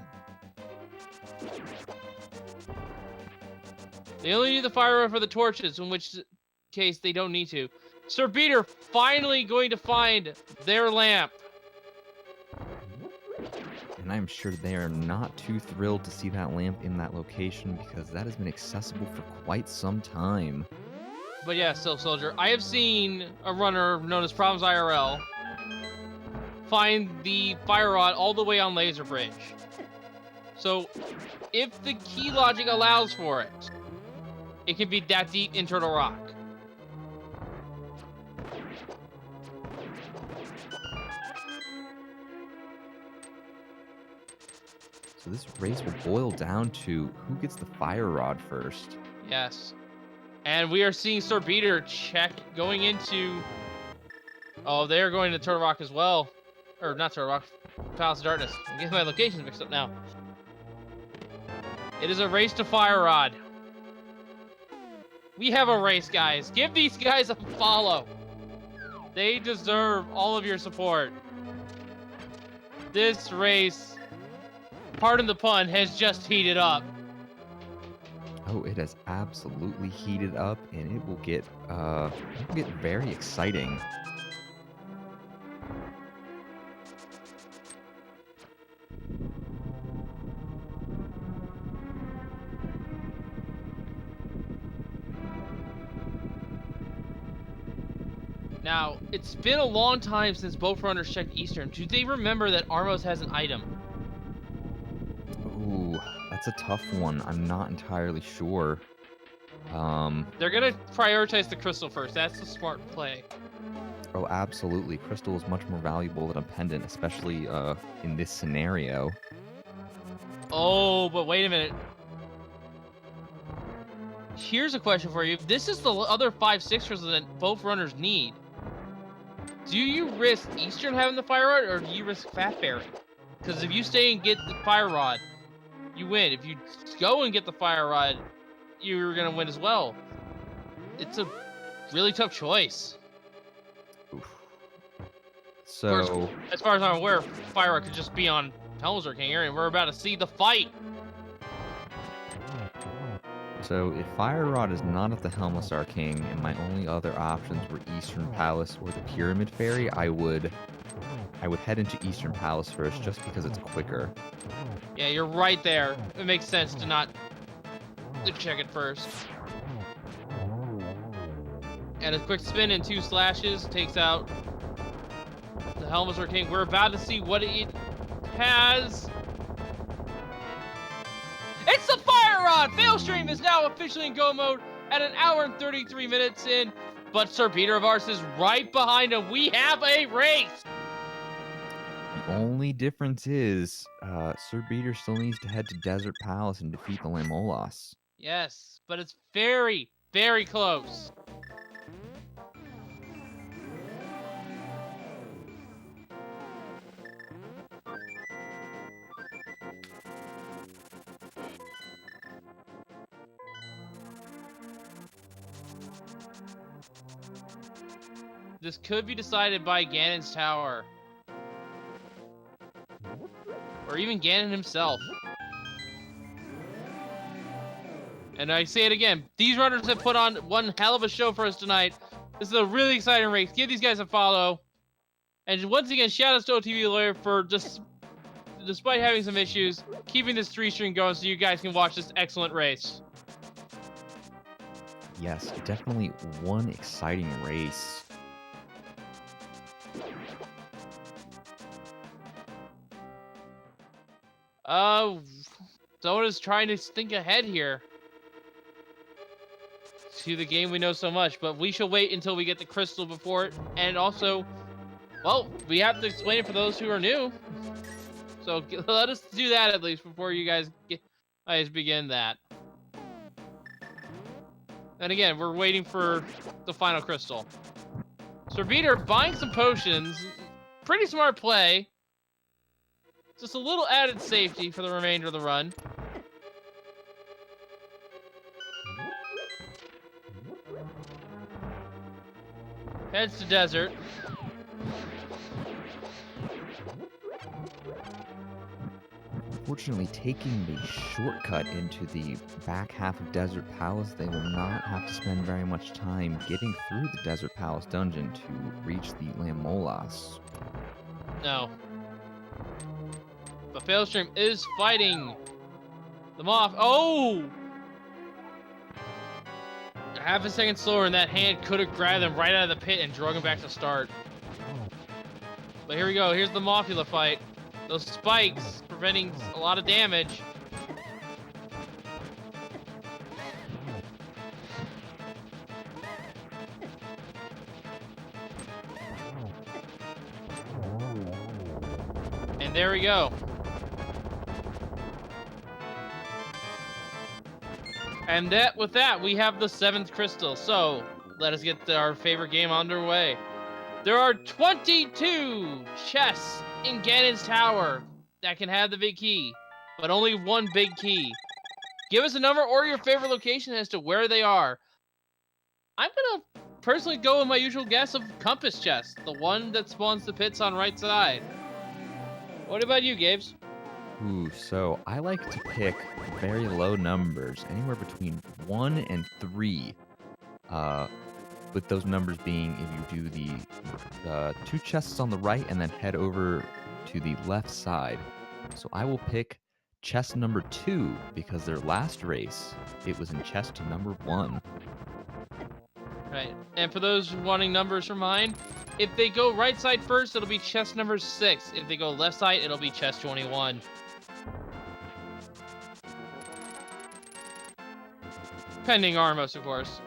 They only need the fire rod for the torches, in which case they don't need to. SirBeater finally going to find their lamp. And I'm sure they are not too thrilled to see that lamp in that location, because that has been accessible for quite some time. But yeah, Silk Soldier, I have seen a runner known as Problems IRL find the fire rod all the way on Laser Bridge. So, if the key logic allows for it, it can be that deep in Turtle Rock. So this race will boil down to who gets the fire rod first. Yes. And we are seeing SirBeater check going into... Oh, they're going to Turtle Rock as well. Or not Turtle Rock, Palace of Darkness. I'm getting my locations mixed up now. It is a race to fire rod. We have a race, guys. Give these guys a follow. They deserve all of your support. This race, pardon the pun, has just heated up. Oh, it has absolutely heated up, and it will get very exciting. Now, it's been a long time since both runners checked Eastern. Do they remember that Armos has an item? Ooh, that's a tough one. I'm not entirely sure. They're gonna prioritize the crystal first. That's the smart play. Oh, absolutely. Crystal is much more valuable than a pendant, especially in this scenario. Oh, but wait a minute. Here's a question for you. If this is the other 5-6 crystals that both runners need, do you risk Eastern having the fire rod, or do you risk Fatberry? Because if you stay and get the fire rod, you win. If you go and get the fire rod, you're gonna win as well. It's a really tough choice. Oof. So, as far as I'm aware, fire rod could just be on Helmsor King here, and we're about to see the fight. So if Fire Rod is not at the Helmsar King, and my only other options were Eastern Palace or the Pyramid Fairy, I would head into Eastern Palace first, just because it's quicker. Yeah, you're right there. It makes sense to not check it first. And a quick spin and 2 slashes takes out the Helmsar King. We're about to see what it has. It's the fire on! Failstream is now officially in go mode at 1 hour and 33 minutes in, but SirBeaterOfArse is right behind him. We have a race! The only difference is Sir Beater still needs to head to Desert Palace and defeat the Lamolas. Yes, but it's very, very close. This could be decided by Ganon's tower. Or even Ganon himself. And I say it again, these runners have put on one hell of a show for us tonight. This is a really exciting race. Give these guys a follow. And once again, shout outs to OTV Lawyer for just, despite having some issues, keeping this 3-string going so you guys can watch this excellent race. Yes, definitely one exciting race. Someone is trying to think ahead here to the game we know so much, but we shall wait until we get the crystal before it. And also, well, we have to explain it for those who are new. So let us do that at least before you guys begin that. And again, we're waiting for the final crystal. Sir Beater buying some potions. Pretty smart play. Just a little added safety for the remainder of the run. Heads to desert. Unfortunately, taking the shortcut into the back half of Desert Palace, they will not have to spend very much time getting through the Desert Palace dungeon to reach the Lamolas. No. But Failstream is fighting the Moth. Oh! Half a second slower, and that hand could have grabbed him right out of the pit and drug him back to start. But here we go. Here's the Mothula fight. Those spikes preventing a lot of damage. And there we go. And with that, we have the 7th crystal. So, let us get our favorite game underway. There are 22 chests in Ganon's tower that can have the big key, but only one big key. Give us a number or your favorite location as to where they are. I'm gonna personally go with my usual guess of compass chest, the one that spawns the pits on right side. What about you, Gabes? Ooh, so I like to pick very low numbers, anywhere between 1 and 3. With those numbers being if you do the 2 chests on the right and then head over to the left side. So I will pick chest number 2 because their last race, it was in chest number 1. Right, and for those wanting numbers for mine, if they go right side first, it'll be chest number 6. If they go left side, it'll be chest 21. Pending Armos, of course.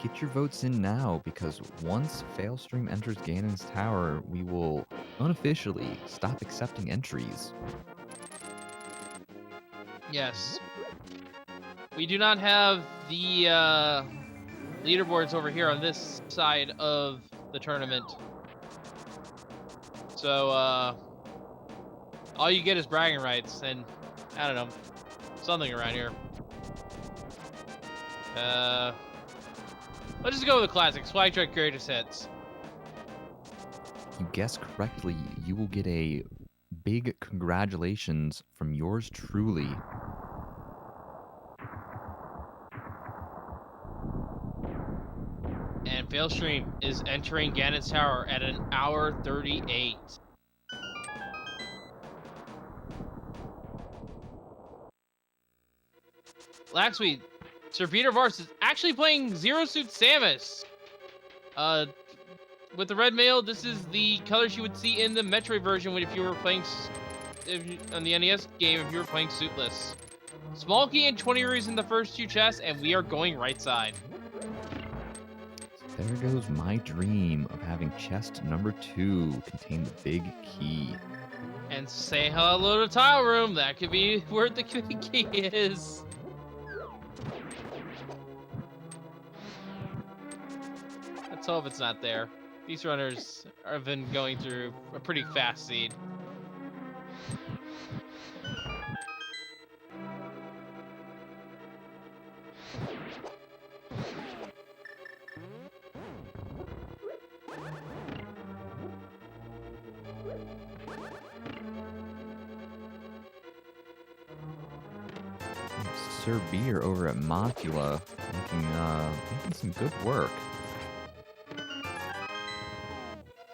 Get your votes in now, because once Failstream enters Ganon's tower, we will unofficially stop accepting entries. Yes. We do not have the leaderboards over here on this side of the tournament. So, all you get is bragging rights, and, I don't know, something around here. Let's just go with the classics. Flag track greatest hits. You guessed correctly, you will get a big congratulations from yours truly. And Failstream is entering Ganon's tower at 1 hour 38. last week, SirBeaterOfArse is actually playing Zero Suit Samus. With the red mail, this is the colors you would see in the Metroid version if you were playing on the NES game if you were playing suitless. Small key and 20 rupees in the first 2 chests, and we are going right side. There goes my dream of having chest number 2 contain the big key. And say hello to Tile Room. That could be where the key is. Let's hope it's not there. These runners have been going through a pretty fast seed. SirBeater over at Macula making some good work.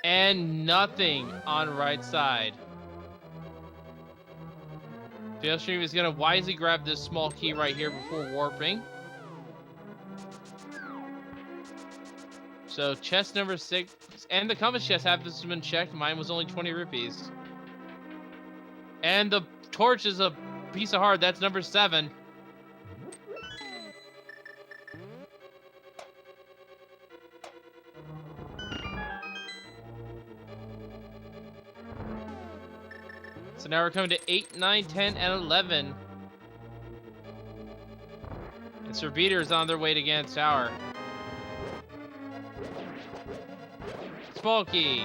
And nothing on right side. Failstream is going to wisely grab this small key right here before warping. So chest number 6, and the compass chest has been checked. Mine was only 20 rupees. And the torch is a piece of heart. That's number 7. So now we're coming to 8, 9, 10, and 11. And SirBeater is on their way to Gan's Tower. Small key.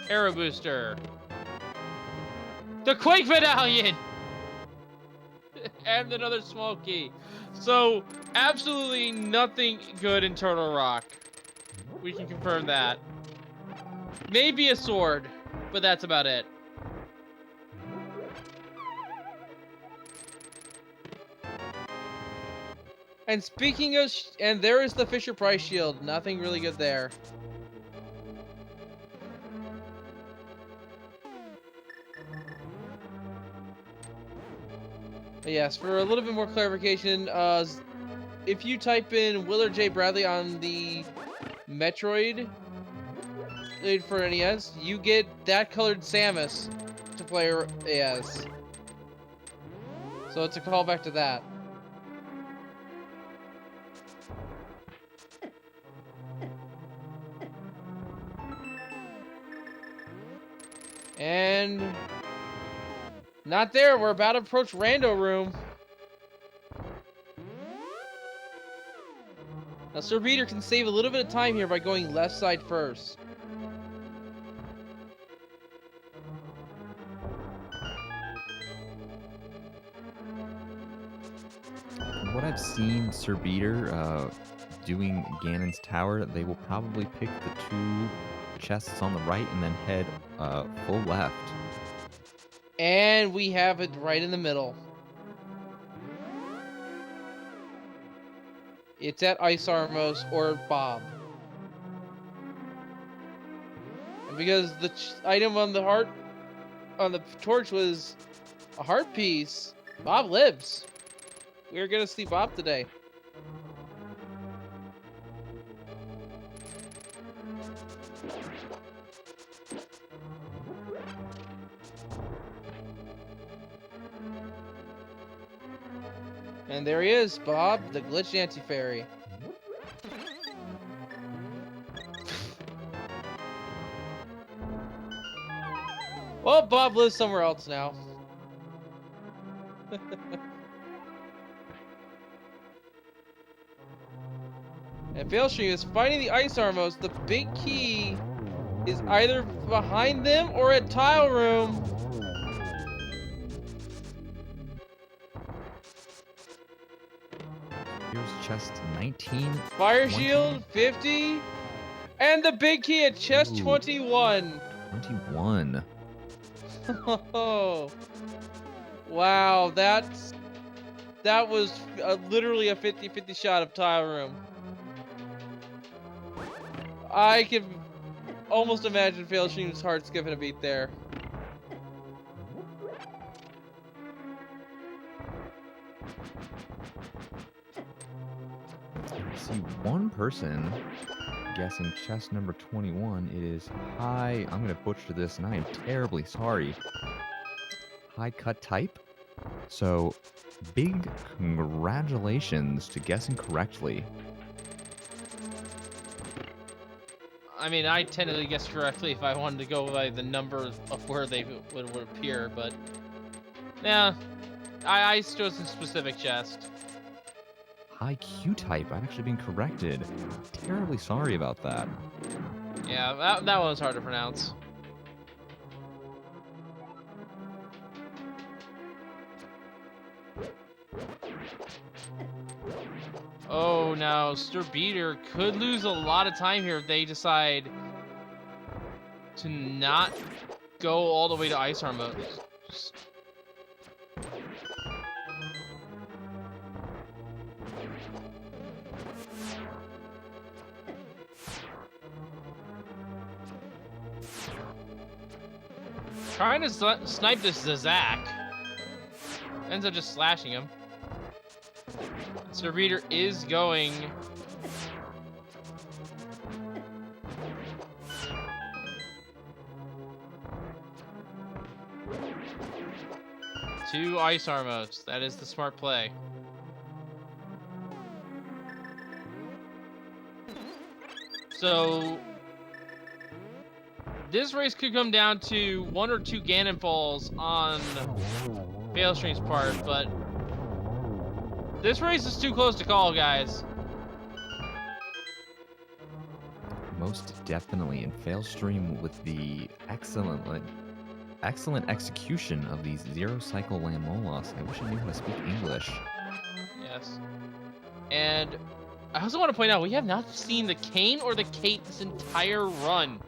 Arrow booster. The Quake Medallion! And another small key. So, absolutely nothing good in Turtle Rock. We can confirm that. Maybe a sword, but that's about it. And speaking of, and there is the Fisher Price shield. Nothing really good there. But yes, for a little bit more clarification, if you type in Willard J. Bradley on the Metroid for NES, you get that colored Samus to play as. So it's a callback to that. And not there. We're about to approach Rando Room. Now, SirBeater can save a little bit of time here by going left side first. From what I've seen SirBeater doing Ganon's Tower, they will probably pick the 2 chests on the right and then head full left. And we have it right in the middle. It's at Ice Armos or Bob. And because the item on the heart, on the torch was a heart piece, Bob lives. We're gonna see Bob today. And there he is, Bob, the glitched anti-fairy. Well, Bob lives somewhere else now. And Failstream is finding the Ice Armos. The big key is either behind them or at Tile Room. Here's chest 19. Fire 20, Shield, 50. And the big key at chest 21. 21. Oh. Wow, that was literally a 50-50 shot of Tile Room. I can almost imagine Failstream's heart skipping a beat there. see one person guessing chest number 21. It is high. I'm going to butcher this, and I am terribly sorry. High cut type. So, big congratulations to guessing correctly. I mean, I tend to guess correctly if I wanted to go by the number of where they would appear, but yeah, I chose a specific chest. High Q type. I've actually been corrected. Terribly sorry about that. Yeah, that one was hard to pronounce. Oh, now SirBeater could lose a lot of time here if they decide to not go all the way to Ice Arm mode. Trying to snipe this Zazak. Ends up just slashing him. SirBeater is going. Two Ice Armos. That is the smart play. So this race could come down to 1 or 2 Ganon falls on Failstream's part, but this race is too close to call, guys. Most definitely, and Failstream with the excellent execution of these zero-cycle Landmolas. I wish I knew how to speak English. Yes. And I also want to point out, we have not seen the Cane or the Kate this entire run.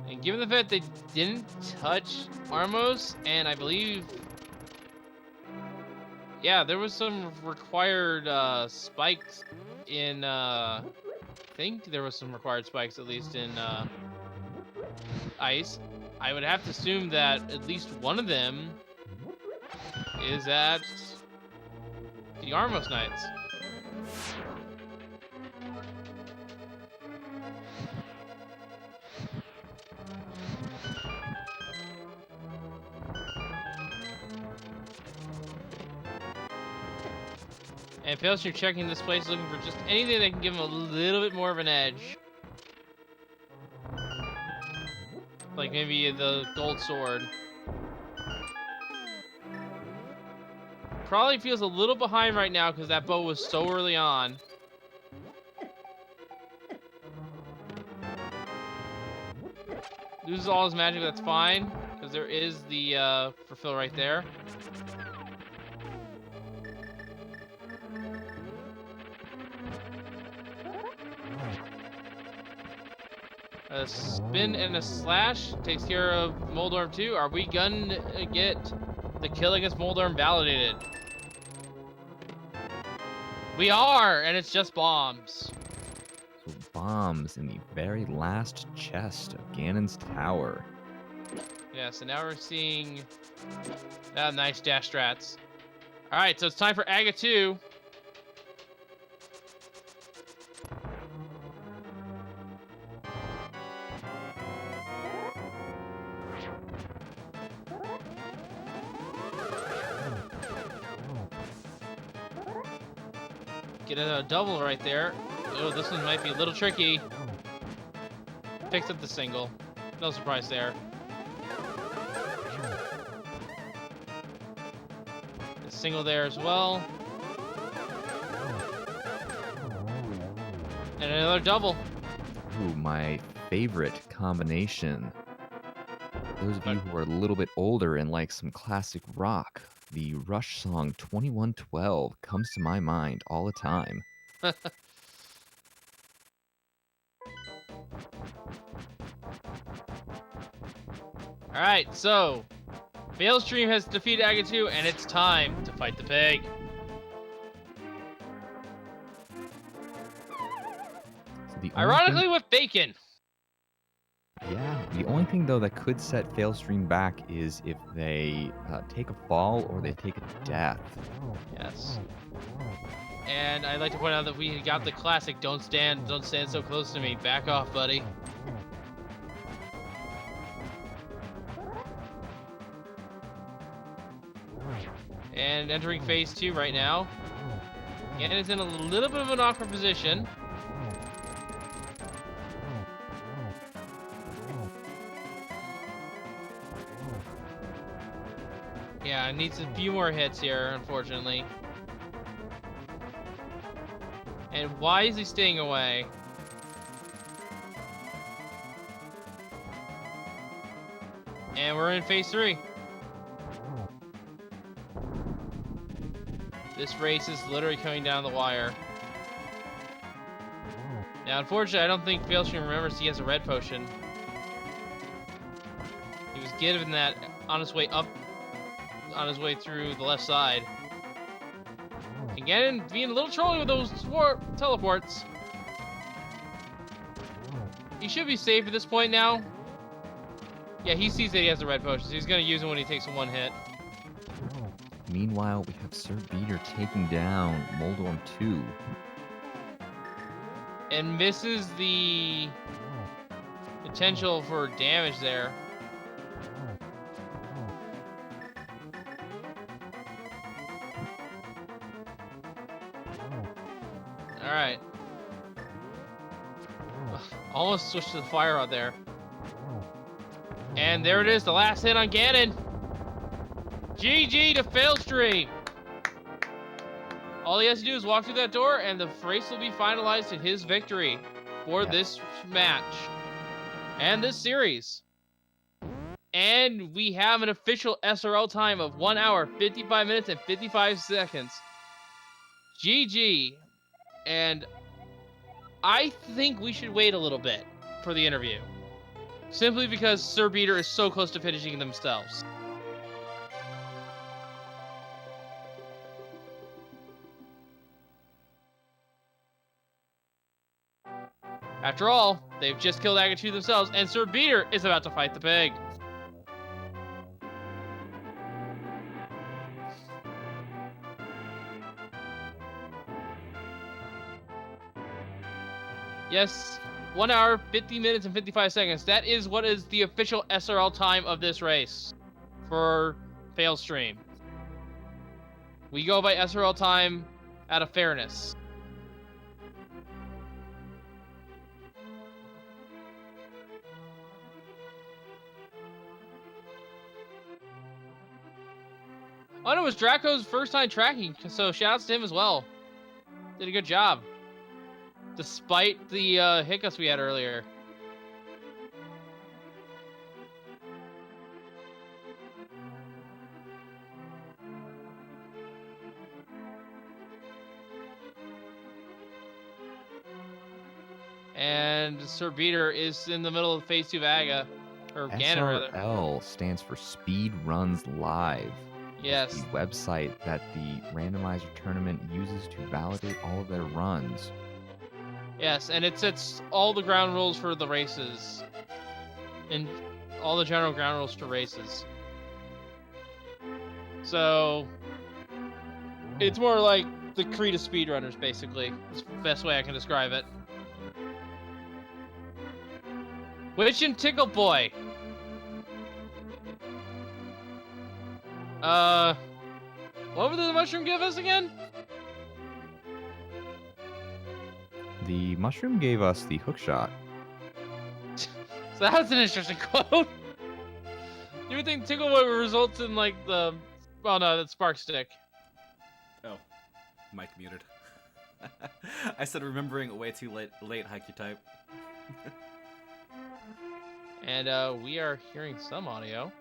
And given the fact they didn't touch Armos, and I believe, yeah, there was some required spikes in, I think there was some required spikes at least in Ice. I would have to assume that at least one of them is at the Armos Knights. And Failstream checking this place, looking for just anything that can give him a little bit more of an edge. Like maybe the gold sword. Probably feels a little behind right now because that bow was so early on. Loses all his magic, that's fine. Because there is the fulfill right there. A spin and a slash takes care of Moldorm too. Are we gonna get the kill against Moldorm validated? We are, and it's just bombs. So bombs in the very last chest of Ganon's tower. Yeah, so now we're seeing nice dash strats. All right, so it's time for Aga 2. Get a double right there. Oh, this one might be a little tricky. Picks up the single. No surprise there. A single there as well. And another double. Ooh, my favorite combination. Those of you who are a little bit older and like some classic rock, the Rush song 2112 comes to my mind all the time. Alright, so Failstream has defeated Aga 2, and it's time to fight the pig. So the only Ironically, thing- with bacon. Yeah, the only thing though that could set Failstream back is if they take a fall or they take a death. Yes. And I'd like to point out that we got the classic don't stand so close to me. Back off, buddy. And entering phase 2 right now. And it's in a little bit of an awkward position. Yeah, it needs a few more hits here, unfortunately. And why is he staying away? And we're in phase 3. This race is literally coming down the wire. Now, unfortunately, I don't think Failstream remembers he has a red potion. He was given that on his way up, on his way through the left side. Again, being a little trolly with those teleports. He should be safe at this point now. Yeah, he sees that he has the red potion, so he's going to use it when he takes one hit. Meanwhile, we have SirBeater taking down Moldorm 2. And misses the potential for damage there. Alright. Almost switched to the fire out there. And there it is, the last hit on Ganon. GG to Failstream. All he has to do is walk through that door, and the race will be finalized in his victory for this match and this series. And we have an official SRL time of 1 hour, 55 minutes, and 55 seconds. GG. And I think we should wait a little bit for the interview. Simply because SirBeater is so close to finishing themselves. After all, they've just killed Agachu themselves, and SirBeater is about to fight the pig. Yes, 1 hour, 50 minutes, and 55 seconds. That is what is the official SRL time of this race for Failstream. We go by SRL time out of fairness. Oh no, it was Draco's first time tracking, so shoutouts to him as well. Did a good job. Despite the hiccups we had earlier. And SirBeater is in the middle of phase 2 of Aga. Or Ganon, rather. SRL stands for Speed Runs Live. Yes. It's the website that the Randomizer tournament uses to validate all of their runs. Yes, and it sets all the ground rules for the races. And all the general ground rules to races. So, it's more like the creed of speedrunners, basically. That's the best way I can describe it. Witch and Tickle Boy. What would the mushroom give us again? The mushroom gave us the hook shot. So that's an interesting quote. You would think Tickle Boy results in like the... Oh no, that's Spark Stick. Oh, mic muted. I said remembering way too late Haikyuu type. And we are hearing some audio.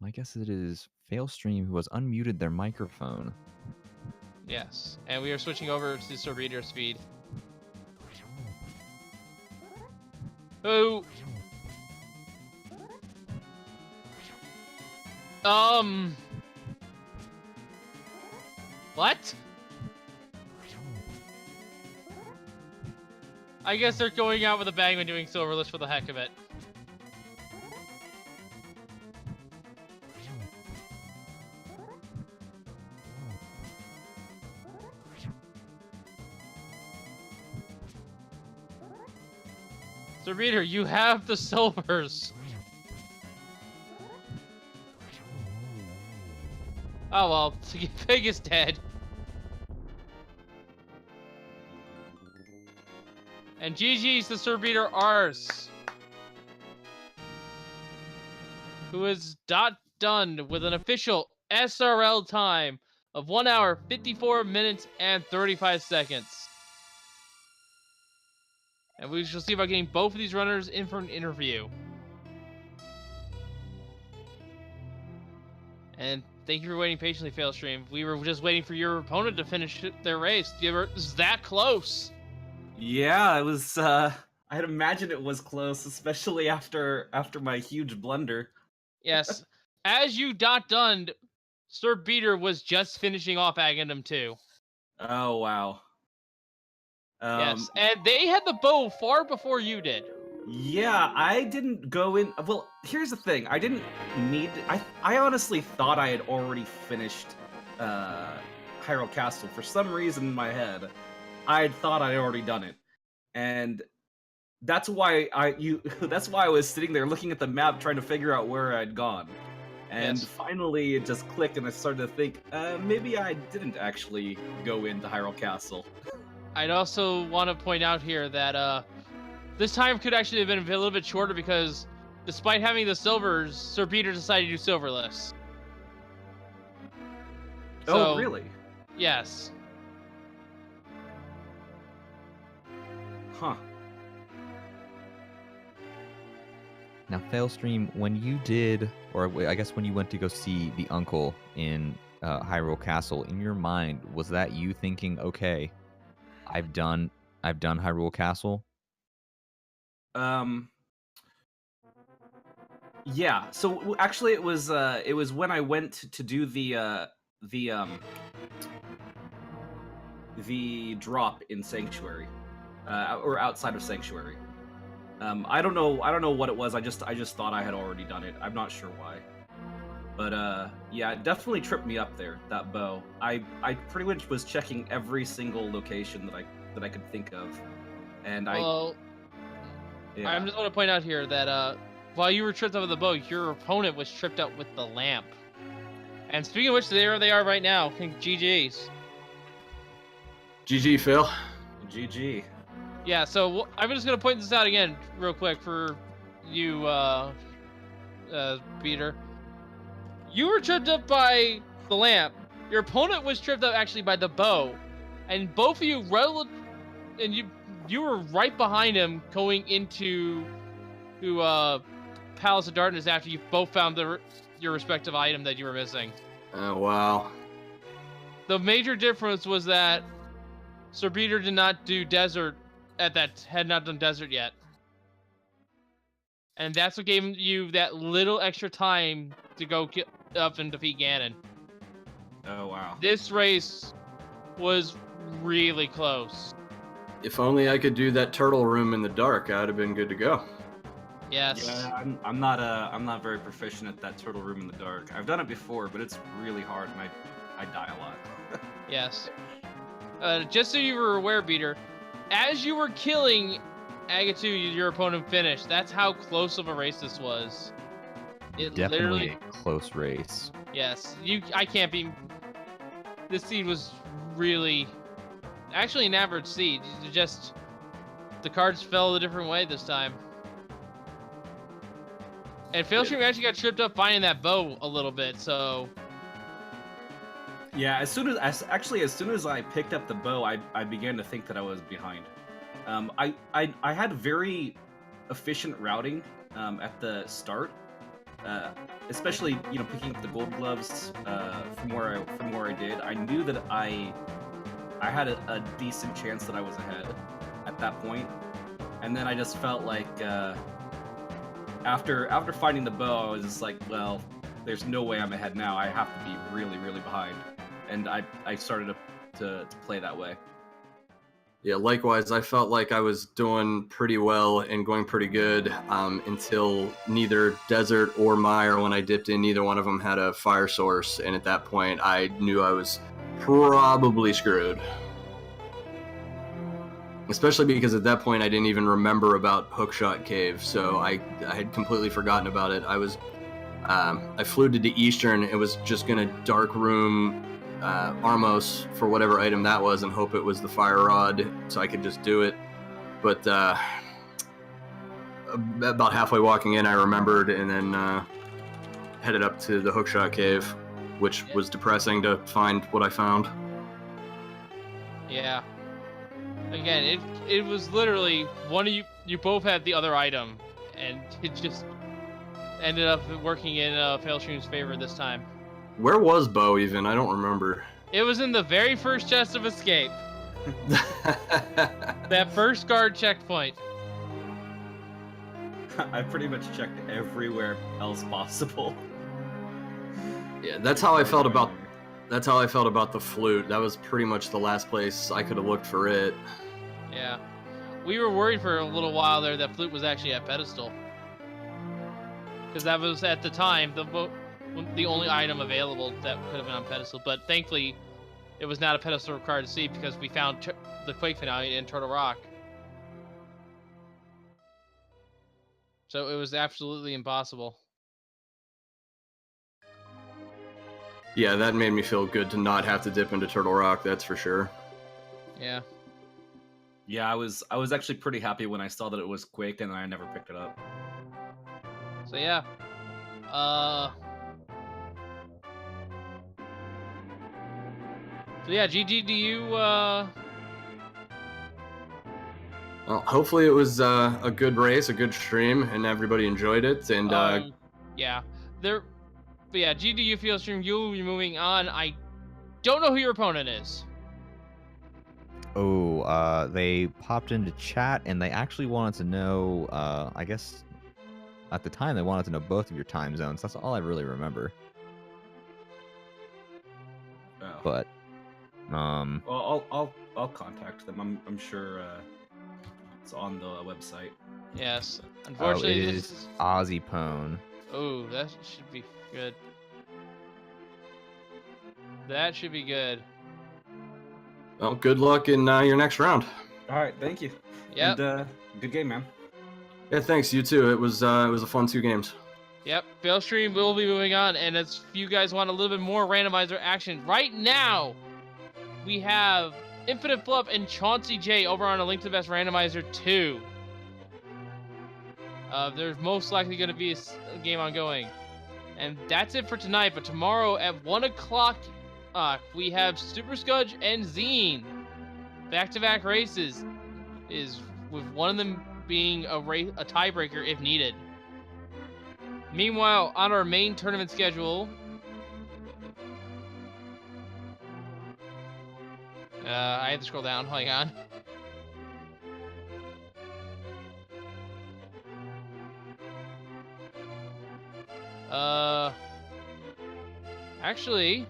I guess it is Failstream who has unmuted their microphone. Yes, and we are switching over to SirBeater's feed. Oh. What? I guess they're going out with a bang and doing silverless for the heck of it. SirBeater, you have the silvers. Oh well, Pig is dead. And GG's to SirBeaterOfArse, who is done with an official SRL time of 1 hour, 54 minutes, and 35 seconds. And we shall see about getting both of these runners in for an interview. And thank you for waiting patiently, Failstream. We were just waiting for your opponent to finish their race. You were that close. Yeah, it was. I'd imagine it was close, especially after my huge blunder. Yes, as you done, SirBeater was just finishing off Aghanim 2. Oh wow. Yes, and they had the bow far before you did. Yeah, I didn't go in. Well, here's the thing. I didn't need. I honestly thought I had already finished Hyrule Castle. For some reason in my head, I had thought I'd already done it, and that's why that's why I was sitting there looking at the map trying to figure out where I'd gone. And Yes. finally, it just clicked, and I started to think, maybe I didn't actually go into Hyrule Castle. I'd also want to point out here that this time could actually have been a little bit shorter because despite having the silvers, SirBeater decided to do silverless. Oh, really? Yes. Huh. Now, Failstream, when you did, or I guess when you went to go see the uncle in Hyrule Castle, in your mind, was that you thinking, okay, I've done Hyrule Castle? Yeah. So actually, it was when I went to do the drop in Sanctuary, or outside of Sanctuary. I don't know what it was. I just thought I had already done it. I'm not sure why. But yeah, it definitely tripped me up there, that bow. I pretty much was checking every single location that I could think of. And Well, yeah. I'm just going to point out here that while you were tripped up with the bow, your opponent was tripped up with the lamp. And speaking of which, there they are right now. GG's. GG, Phil. GG. Yeah, so I'm just going to point this out again real quick for you, Peter. You were tripped up by the lamp. Your opponent was tripped up actually by the bow. And both of you, you were right behind him going into Palace of Darkness after you both found your respective item that you were missing. Oh, wow. The major difference was that SirBeater did not do desert had not done desert yet. And that's what gave you that little extra time to go get up and defeat Ganon. Oh wow. This race was really close. If only I could do that turtle room in the dark, I'd have been good to go. Yes. Yeah, I'm not very proficient at that turtle room in the dark. I've done it before, but it's really hard, and I die a lot. Yes. Just so you were aware, Beater, as you were killing Agatu, your opponent finished. That's how close of a race this was. It Definitely literally. a close race. Yes. I can't be. This seed was really. Actually, an average seed. Just. The cards fell a different way this time. And Failstream actually got tripped up finding that bow a little bit, so. Yeah, as soon as I picked up the bow, I began to think that I was behind. I had very efficient routing at the start, especially picking up the gold gloves from where I did. I knew that I had a decent chance that I was ahead at that point, and then I just felt like after finding the bow, I was just like, well, there's no way I'm ahead now. I have to be really, really behind. And I started to play that way. Yeah, likewise, I felt like I was doing pretty well and going pretty good until neither Desert or Mire, when I dipped in, neither one of them had a fire source. And at that point, I knew I was probably screwed. Especially because at that point, I didn't even remember about Hookshot Cave, so I had completely forgotten about it. I flew to the Eastern. It was just going to dark room Armos for whatever item that was and hope it was the fire rod so I could just do it. But about halfway walking in, I remembered and then headed up to the Hookshot Cave, which was depressing to find what I found. Yeah. Again, it was literally one of you both had the other item, and it just ended up working in Failstream's favor this time. Where was Bo even? I don't remember. It was in the very first chest of escape. That first guard checkpoint. I pretty much checked everywhere else possible. Yeah, that's how I felt about the flute. That was pretty much the last place I could have looked for it. Yeah. We were worried for a little while there that flute was actually at pedestal. Because that was, at the time, the only item available that could have been on pedestal. But thankfully, it was not a pedestal required to see because we found the Quake finale in Turtle Rock. So it was absolutely impossible. Yeah, that made me feel good to not have to dip into Turtle Rock, that's for sure. Yeah. Yeah, I was actually pretty happy when I saw that it was Quake, and I never picked it up. So yeah. So yeah, GG, do you Well, hopefully it was a good race, a good stream, and everybody enjoyed it. And yeah. But yeah, GDU Failstream, you'll be moving on. I don't know who your opponent is. Oh, they popped into chat and they actually wanted to know, I guess at the time they wanted to know both of your time zones. That's all I really remember. Oh. But, well, I'll contact them. I'm sure it's on the website. Yes. Unfortunately, it is Ozzy Pone. Oh, that should be good. That should be good. well, good luck in your next round. All right, thank you. Yep. And, good game, man. Yeah, thanks. You too. It was a fun 2 games. Yep. Failstream will be moving on, and if you guys want a little bit more randomizer action, right now we have Infinite Fluff and Chauncey J over on A Link to the Best Randomizer 2. There's most likely going to be a game ongoing. And that's it for tonight, but tomorrow at 1 o'clock, we have Super Scudge and Zine. Back-to-back races, is with one of them being a tiebreaker if needed. Meanwhile, on our main tournament schedule, I have to scroll down, hang on. Actually,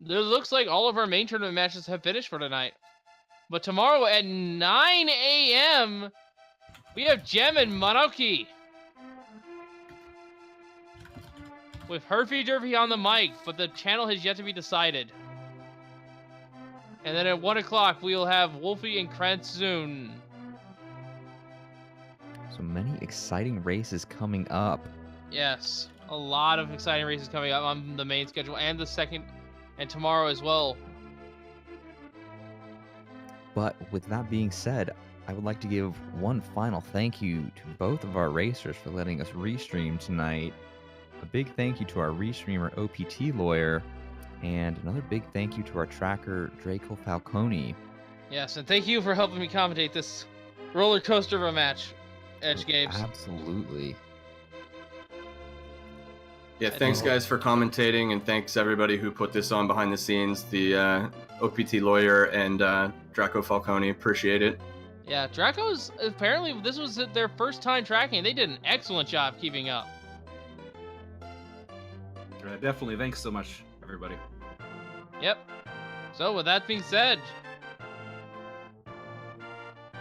it looks like all of our main tournament matches have finished for tonight. But tomorrow at 9 a.m., we have Gem and Maroki with Herfy Derfy on the mic, but the channel has yet to be decided. And then at 1 o'clock, we'll have Wolfie and Krantzun. So many exciting races coming up. Yes, a lot of exciting races coming up on the main schedule and the second, and tomorrow as well. But with that being said, I would like to give one final thank you to both of our racers for letting us restream tonight. A big thank you to our restreamer OPT Lawyer, and another big thank you to our tracker Draco Falcone. Yes, and thank you for helping me commentate this roller coaster of a match, Edge Games. Absolutely. Yeah, thanks guys for commentating, and thanks everybody who put this on behind the scenes. The OPT Lawyer and Draco Falcone, appreciate it. Yeah, Draco's, apparently this was their first time tracking. They did an excellent job keeping up. Definitely, thanks so much, everybody. Yep. So with that being said,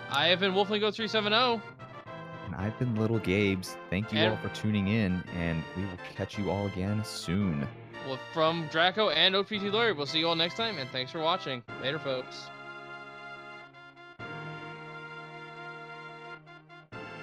I have been Wolflingo370. And I've been Little Gabes. Thank you And- all for tuning in, and we will catch you all again soon. Well, from Draco and OPT Lawyer, we'll see you all next time, and thanks for watching. Later, folks.